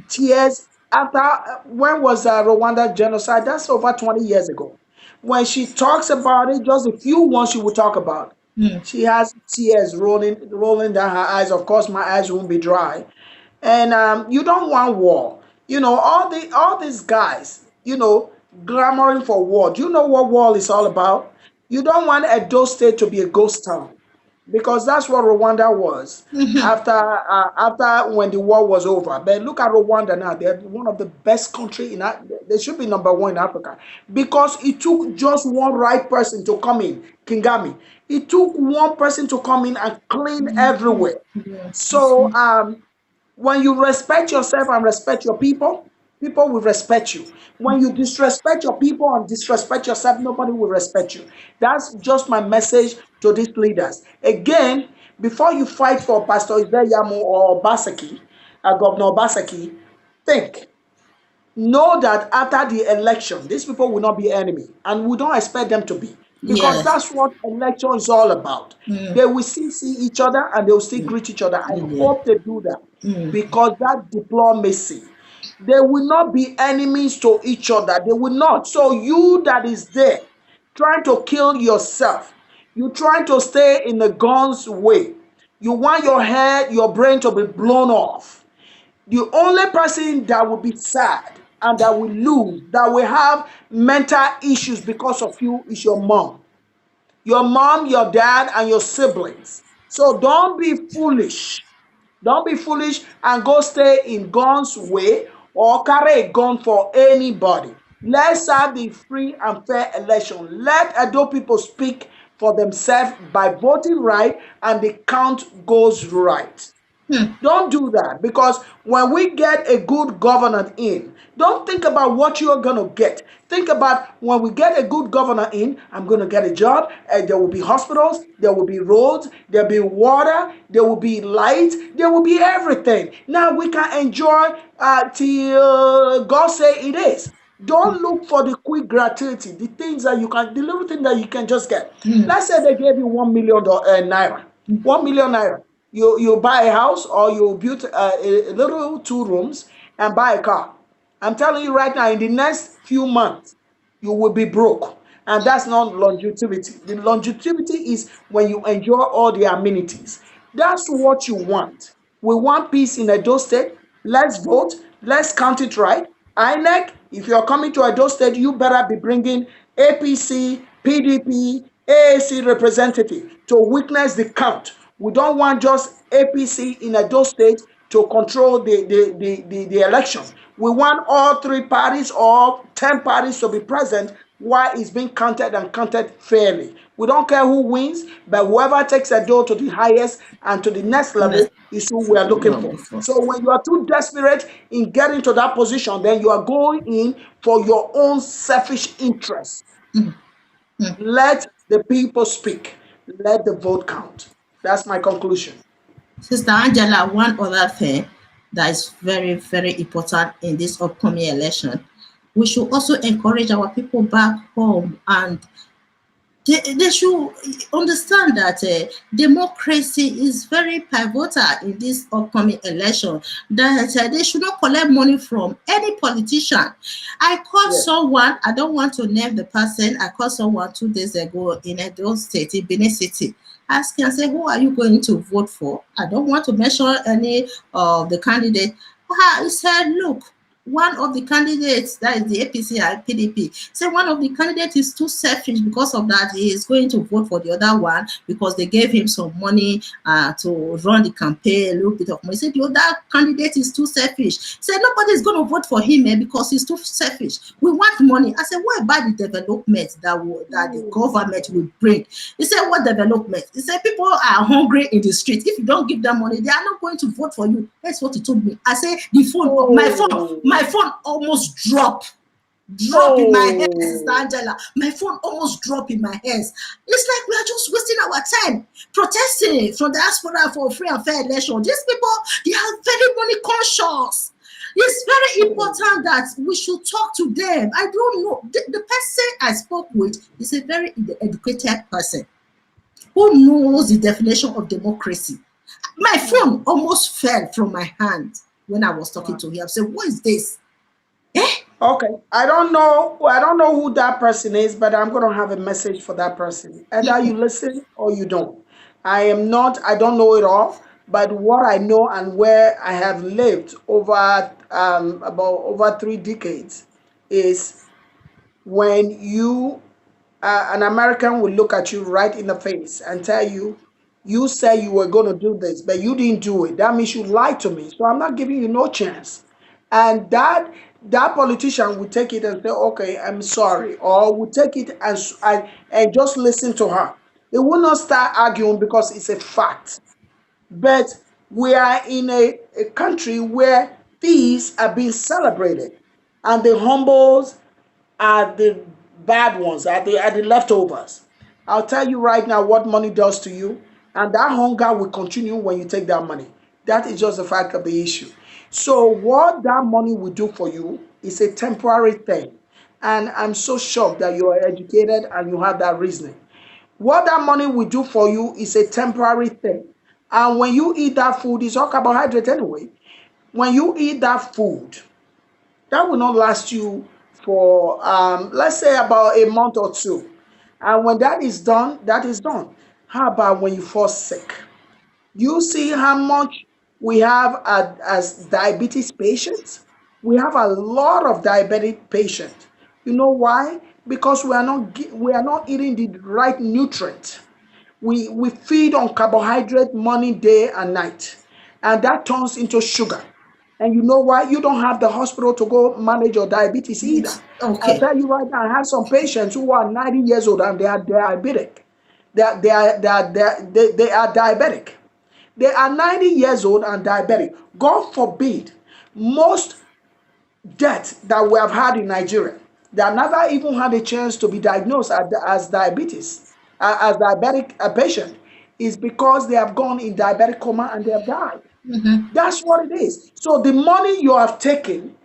tears after, when was the Rwanda genocide? That's over 20 years ago. When she talks about it, just a few ones she will talk about. She has tears rolling down her eyes. Of course, my eyes won't be dry. And you don't want war. All these guys, clamoring for war. Do you know what war is all about? You don't want Edo State to be a ghost town because that's what Rwanda was after when the war was over. But look at Rwanda now; they're one of the best country in. They should be number one in Africa because it took just one right person to come in, Kingami. It took one person to come in and clean everywhere. So when you respect yourself and respect your people, people will respect you. When you disrespect your people and disrespect yourself, nobody will respect you. That's just my message to these leaders. Again, before you fight for Pastor Ibeyamu or Basaki, Governor Basaki, think. Know that after the election, these people will not be enemy, and we don't expect them to be, because Yes. that's what election is all about. They will still see each other and they will still greet each other. I Yeah. hope they do that because that diplomacy, they will not be enemies to each other. They will not. So you that is there trying to kill yourself, you trying to stay in the gun's way. You want your head, your brain to be blown off. The only person that will be sad and that will lose, that will have mental issues because of you is your mom, your dad, and your siblings. So don't be foolish. Don't be foolish and go stay in God's way or carry a gun for anybody. Let's have the free and fair election. Let Edo people speak for themselves by voting right and the count goes right. Don't do that because when we get a good governor in, don't think about what you're going to get. Think about when we get a good governor in, I'm going to get a job, and there will be hospitals, there will be roads, there will be water, there will be light, there will be everything. Now we can enjoy till God say it is. Don't look for the quick gratuity, the things that you can, the little thing that you can just get. Let's say they gave you 1 million naira, 1 million naira. You buy a house or you build a little 2 rooms and buy a car. I'm telling you right now, in the next few months, you will be broke. And that's not longevity. The longevity is when you enjoy all the amenities. That's what you want. We want peace in Edo State. Let's vote. Let's count it right. INEC, if you're coming to Edo State, you better be bringing APC, PDP, AAC representative to witness the count. We don't want just APC in Edo State to control the election. We want all three parties or 10 parties to be present while it's being counted and counted fairly. We don't care who wins, but whoever takes a door to the highest and to the next Next, level is who we are looking no, for. before. So when you are too desperate in getting to that position, then you are going in for your own selfish interests. Let the people speak. Let the vote count. That's my conclusion. Sister Angela, one other thing that is very, very important in this upcoming election, we should also encourage our people back home, and they should understand that democracy is very pivotal in this upcoming election, that they should not collect money from any politician. I called Yes. someone, I don't want to name the person, I called someone 2 days ago in Edo State, in Benin City, asking, I said, who are you going to vote for? I don't want to mention any of the candidates. He said, look, one of the candidates, that is the APC and PDP, say one of the candidates is too selfish. Because of that, he is going to vote for the other one because they gave him some money to run the campaign, a little bit of money. He said the other candidate is too selfish. He said nobody is going to vote for him because he's too selfish. We want money. I said, what about the development that the government will bring? He said, what development? He said, people are hungry in the street. If you don't give them money, they are not going to vote for you. That's what he told me. I said, my phone almost dropped in my hands, Sister Oh, Angela. My phone almost dropped in my hands. It's like we are just wasting our time protesting from diaspora for free and fair election. These people, they are very money conscious. It's very important that we should talk to them. I don't know. The person I spoke with is a very educated person who knows the definition of democracy. My phone almost fell from my hand when I was talking wow. to him. I said, what is this? Eh? Okay. I don't know. I don't know who that person is, but I'm going to have a message for that person. Either you listen or you don't. I am not. I don't know it all, but what I know and where I have lived over about over 3 decades is when you an American will look at you right in the face and tell you, you said you were going to do this, but you didn't do it. That means you lied to me. So I'm not giving you no chance. And that politician would take it and say, okay, I'm sorry. Or would take it and just listen to her. They will not start arguing because it's a fact. But we are in a country where thieves are being celebrated and the humbles are the bad ones, are the leftovers. I'll tell you right now what money does to you, and that hunger will continue when you take that money. That is just the fact of the issue. So, what that money will do for you is a temporary thing. And I'm so shocked that you are educated and you have that reasoning. What that money will do for you is a temporary thing. And when you eat that food, it's all carbohydrate anyway. When you eat that food, that will not last you for let's say about a month or two. And when that is done, that is done. How about when you fall sick? You see how much we have as diabetes patients? We have a lot of diabetic patients. You know why? Because we are not eating the right nutrient. We feed on carbohydrate morning, day, and night, and that turns into sugar. And you know why? You don't have the hospital to go manage your diabetes either. I'll Okay. tell you right now, I have some patients who are 90 years old and they are diabetic. They are diabetic. They are 90 years old and diabetic. God forbid, most death that we have had in Nigeria that never even had a chance to be diagnosed as diabetes, as diabetic a patient, is because they have gone in diabetic coma and they have died. That's what it is. So the money you have taken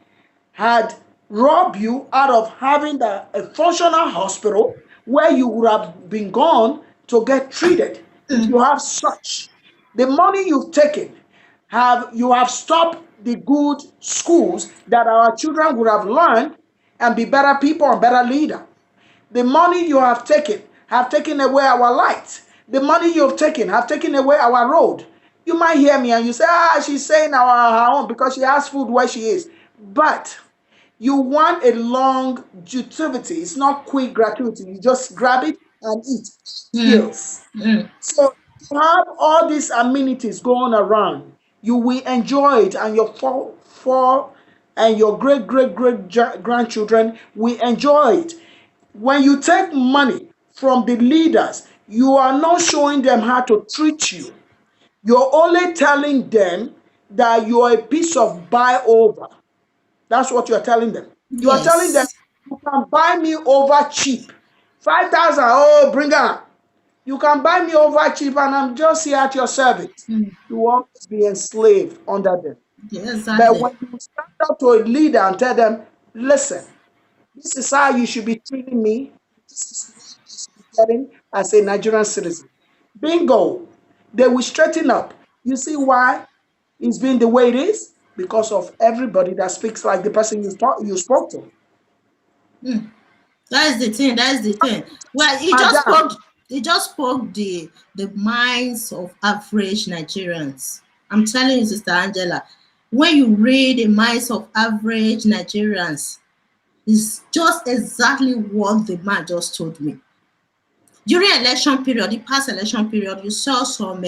had robbed you out of having a functional hospital where you would have been gone to get treated if you have such. The money you've taken have stopped the good schools that our children would have learned and be better people and better leader. The money you have taken away our lights. The money you have taken away our road. You might hear me and you say, she's saying her own because she has food where she is. But you want a long longevity. It's not quick gratuity. You just grab it and eat. Mm, Skills. mm, So you have all these amenities going around. You will enjoy it, and your four and your great grandchildren will enjoy it. When you take money from the leaders, you are not showing them how to treat you. You're only telling them that you're a piece of buy over. That's what you're telling them. You are telling them Yes. you can buy me over cheap. 5,000, oh, bring her. You can buy me over cheap, and I'm just here at your service. Mm. You will always be enslaved under them. Yeah, But exactly. when you stand up to a leader and tell them, listen, this is how you should be treating me, this is what I should be getting as a Nigerian citizen. Bingo. They will straighten up. You see why it's been the way it is? Because of everybody that speaks like the person you spoke to. Mm. That's the thing. That's the thing. Well, Madam, he just spoke the minds of average Nigerians. I'm telling you, Sister Angela, when you read the minds of average Nigerians, it's just exactly what the man just told me. During election period, the past election period, you saw some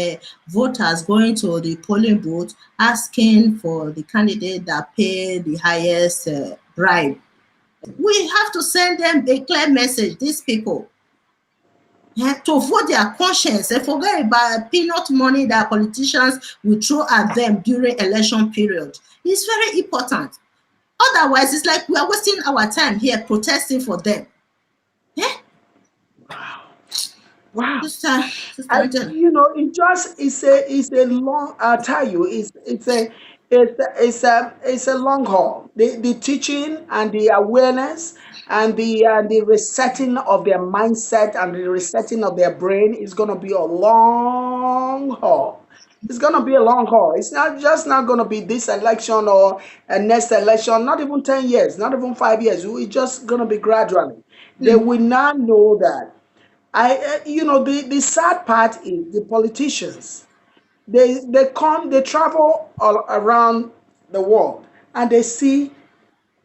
voters going to the polling booth asking for the candidate that paid the highest bribe. We have to send them a clear message, these people, to vote their conscience and forget about peanut money that politicians will throw at them during election period. It's very important. Otherwise, it's like we are wasting our time here protesting for them. Eh? wow, wow. Sister, Sister I, Angela. it's a long. I'll tell you, it's a long haul. The teaching and the awareness and the resetting of their mindset and the resetting of their brain is gonna be a long haul. It's gonna be a long haul. It's not gonna be this election or a next election. Not even 10 years. Not even 5 years. It's just gonna be gradually. They Mm, will not know that the sad part is the politicians. They travel all around the world and they see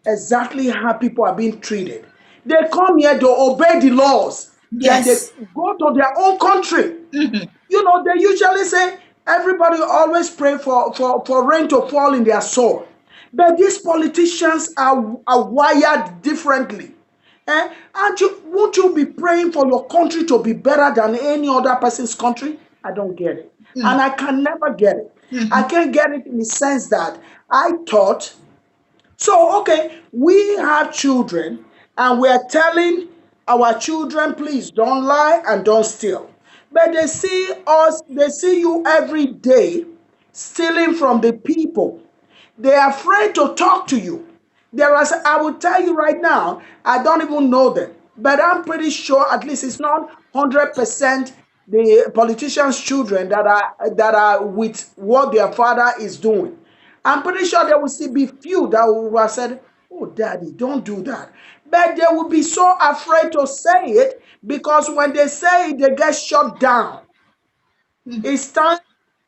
exactly how people are being treated. They come here to obey the laws, then they yes. go to their own country. Mhm. They usually say everybody always pray for rain to fall in their soil. But these politicians are wired differently. Won't you be praying for your country to be better than any other person's country? I don't get it. And Mm, I can never get it. I mhm. can't get it in the sense that I thought so, okay, we have children and we're telling our children, please don't lie and don't steal. But they see you every day stealing from the people. They're afraid to talk to you. I will tell you right now, I don't even know them, but I'm pretty sure at least it's not 100% the politicians' children that are with what their father is doing. I'm pretty sure there will still be few that will have said, "Oh, daddy, don't do that." But they will be so afraid to say it because when they say it, they get shut down. It's time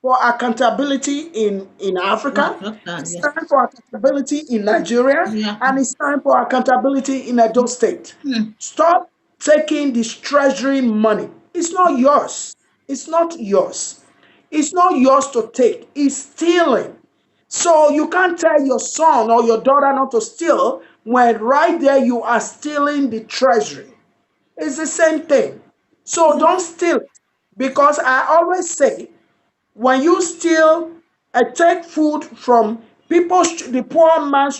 for accountability in Yeah, Africa. just that, It's yes. time for accountability in Nigeria. Yeah. And it's time for accountability in Edo State. Mm, Stop taking this treasury money. It's not yours. It's not yours. It's not yours to take. It's stealing. So you can't tell your son or your daughter not to steal when right there you are stealing the treasury. It's the same thing. So mm, don't steal it. Because I always say, when you steal, take food from the poor man's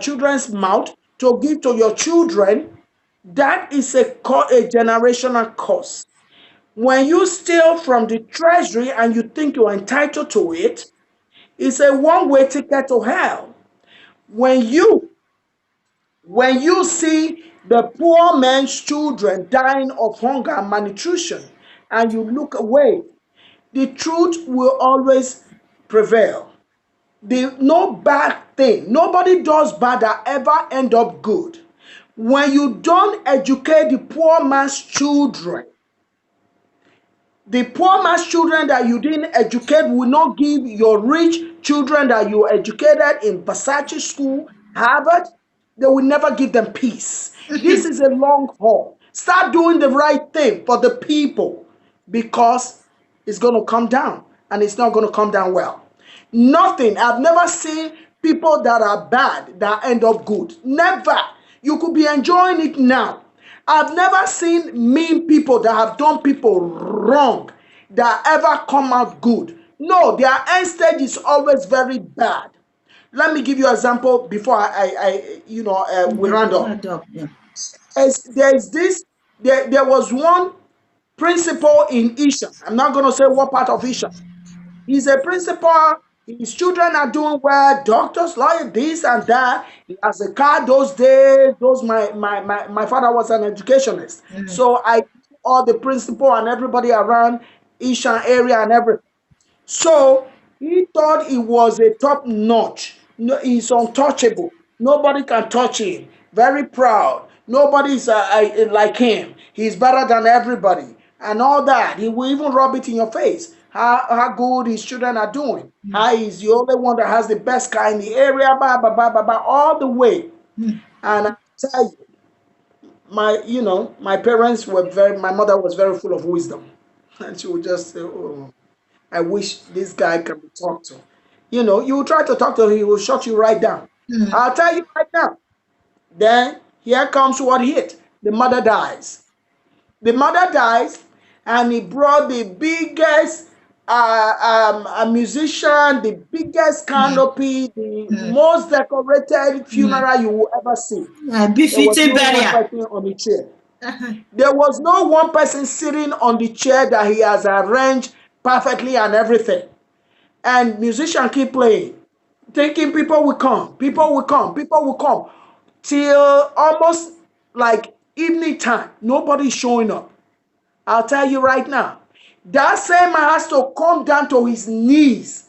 children's mouth to give to your children, that is a generational curse. When you steal from the treasury and you think you're entitled to it, it's a one-way ticket to hell. When you when you see the poor man's children dying of hunger and malnutrition, and you look away, the truth will always prevail. No bad thing, nobody does bad that ever end up good. When you don't educate the poor man's children that you didn't educate will not give your rich children that you educated in Versace school, Harvard, they will never give them peace. This is a long haul. Start doing the right thing for the people because it's going to come down and it's not going to come down well. Nothing. I've never seen people that are bad that end up good. Never. You could be enjoying it now. I've never seen mean people that have done people wrong that ever come out good. No, their end stage is always very bad. Let me give you an example before we round up. Yeah. As there is this, there was one principal in Isha. I'm not going to say what part of Isha. He's a principal. His children are doing well. Doctors, lawyer, this and that. He has a car those days. My father was an educationist. So I knew all the principal and everybody around Ishan area and everything. So he thought he was a top notch. No, he's untouchable. Nobody can touch him. Very proud. Nobody's like him. He's better than everybody. And all that. He will even rub it in your face. How good his children are doing. How he's the only one that has the best car in the area. Blah, blah, blah, blah, blah, all the way. And I tell you, my parents were my mother was very full of wisdom. And she would just say, oh, I wish this guy can be talked to. You will try to talk to him, he will shut you right down. I'll tell you right now. Then here comes what hit. The mother dies. The mother dies, and he brought the biggest a musician, the biggest canopy, the most decorated funeral you will ever see. There was Befitting no one burial. person on the chair. There was no one person sitting on the chair that he has arranged perfectly and everything. And musicians keep playing, thinking people will come, people will come, people will come, till almost like evening time. Nobody's showing up. I'll tell you right now, that same man has to come down to his knees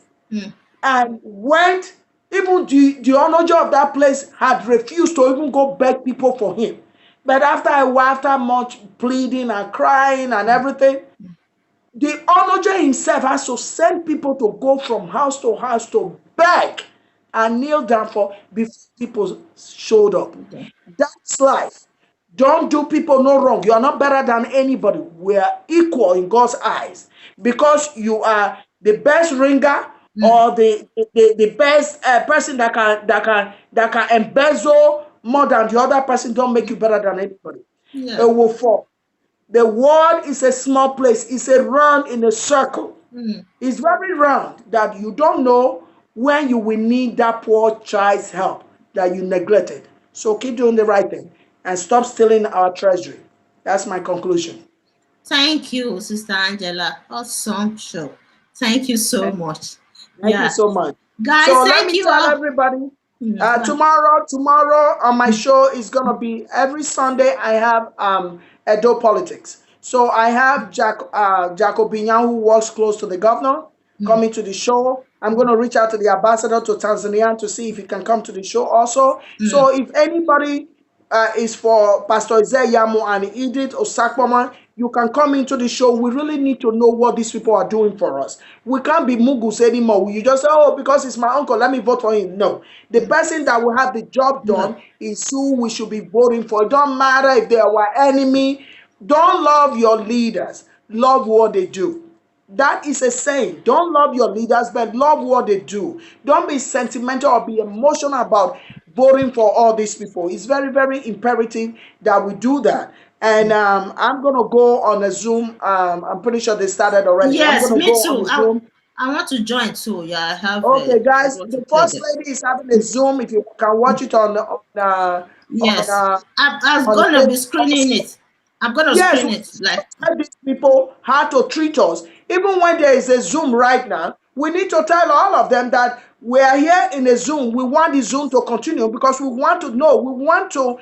and went. Even the manager of that place had refused to even go beg people for him. But after much pleading and crying and everything, the manager himself has to send people to go from house to house to beg and kneel down for before people showed up. That's life. Don't do people no wrong. You are not better than anybody. We are equal in God's eyes because you are the best ringer or the best person that can embezzle more than the other person. Don't make you better than anybody. Yeah. It will fall. The world is a small place. It's a round in a circle. It's very round that you don't know when you will need that poor child's help that you neglected. So keep doing the right thing and stop stealing our treasury. That's my conclusion. Thank you, Sister Angela. Awesome show. Thank you so Thank much. thank you Yeah. so much. Guys, So let thank me you tell all. everybody, Go tomorrow on my show is gonna be every Sunday. I have Edo politics. So I have Jacobinya, who works close to the governor, coming to the show. I'm gonna reach out to the ambassador to Tanzania to see if he can come to the show also. So if anybody is for Pastor Isaiah Yamu and Edith Osakpoma, you can come into the show. We really need to know what these people are doing for us. We can't be mugus anymore. You just say, oh, because it's my uncle, let me vote for him. No. The person that will have the job No. done is who we should be voting for. It don't matter if they are our enemy. Don't love your leaders. Love what they do. That is a saying. Don't love your leaders, but love what they do. Don't be sentimental or be emotional about voting for all these people. It's very, very imperative that we do that. And I'm going to go on a Zoom. I'm pretty sure they started already. I'm Yes, going to me go on too. a I, Zoom. I want to join too. Yeah, I have Okay, a guys, role to the play first there. lady is having a Zoom. If you can watch it on Yes, I'm on gonna be Facebook screening also. it. I'm gonna Yes, we screen it. need to Like, tell these people how to treat us. Even when there is a Zoom right now, we need to tell all of them that we are here in a Zoom. We want the Zoom to continue because we want to know. We want to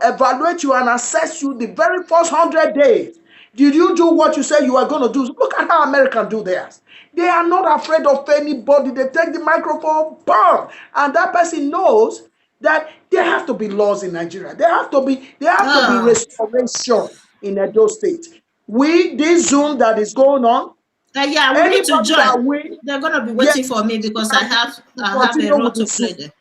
evaluate you and assess you the very first 100 days. Did you do what you said you were going to do? Look at how Americans do theirs. They are not afraid of anybody. They take the microphone, bam, and that person knows that there have to be laws in Nigeria. There have to be oh, restoration in Edo State. This Zoom that is going on, yeah, we need to anybody that join. win, They're gonna be yes, waiting for me because I have to I have a continue role with the to play Zoom. there.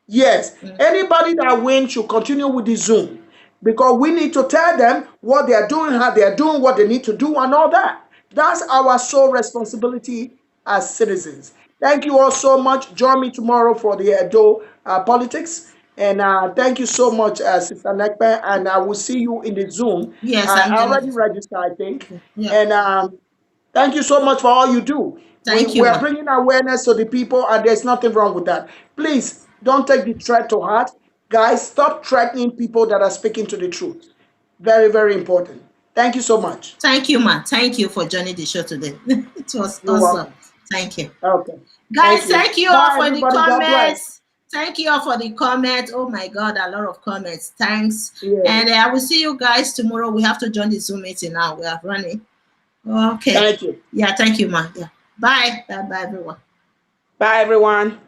Yes, anybody that wins should continue with the Zoom because we need to tell them what they are doing, how they are doing, what they need to do, and all that. That's our sole responsibility as citizens. Thank you all so much. Join me tomorrow for the Edo politics. And thank you so much, Sister Nekpe. And I will see you in the Zoom. Yes, I I'm gonna. already registered, I think. Yeah. And thank you so much for all you do. Thank you, We're ma. bringing awareness to the people, and there's nothing wrong with that. Please don't take the threat to heart. Guys, stop threatening people that are speaking to the truth. Very, very important. Thank you so much. Thank you, ma. Thank you for joining the show today. It was You're awesome. welcome. Thank you. Okay. Guys, Thank you. thank you all Bye, for the everybody. God bless. comments. Thank you all for the comments. Oh my God, a lot of comments. Thanks. Yeah. And I will see you guys tomorrow. We have to join the Zoom meeting now. We are running. Okay. Thank you. Yeah, thank you, ma. Yeah. Bye. Bye, bye, everyone. Bye, everyone.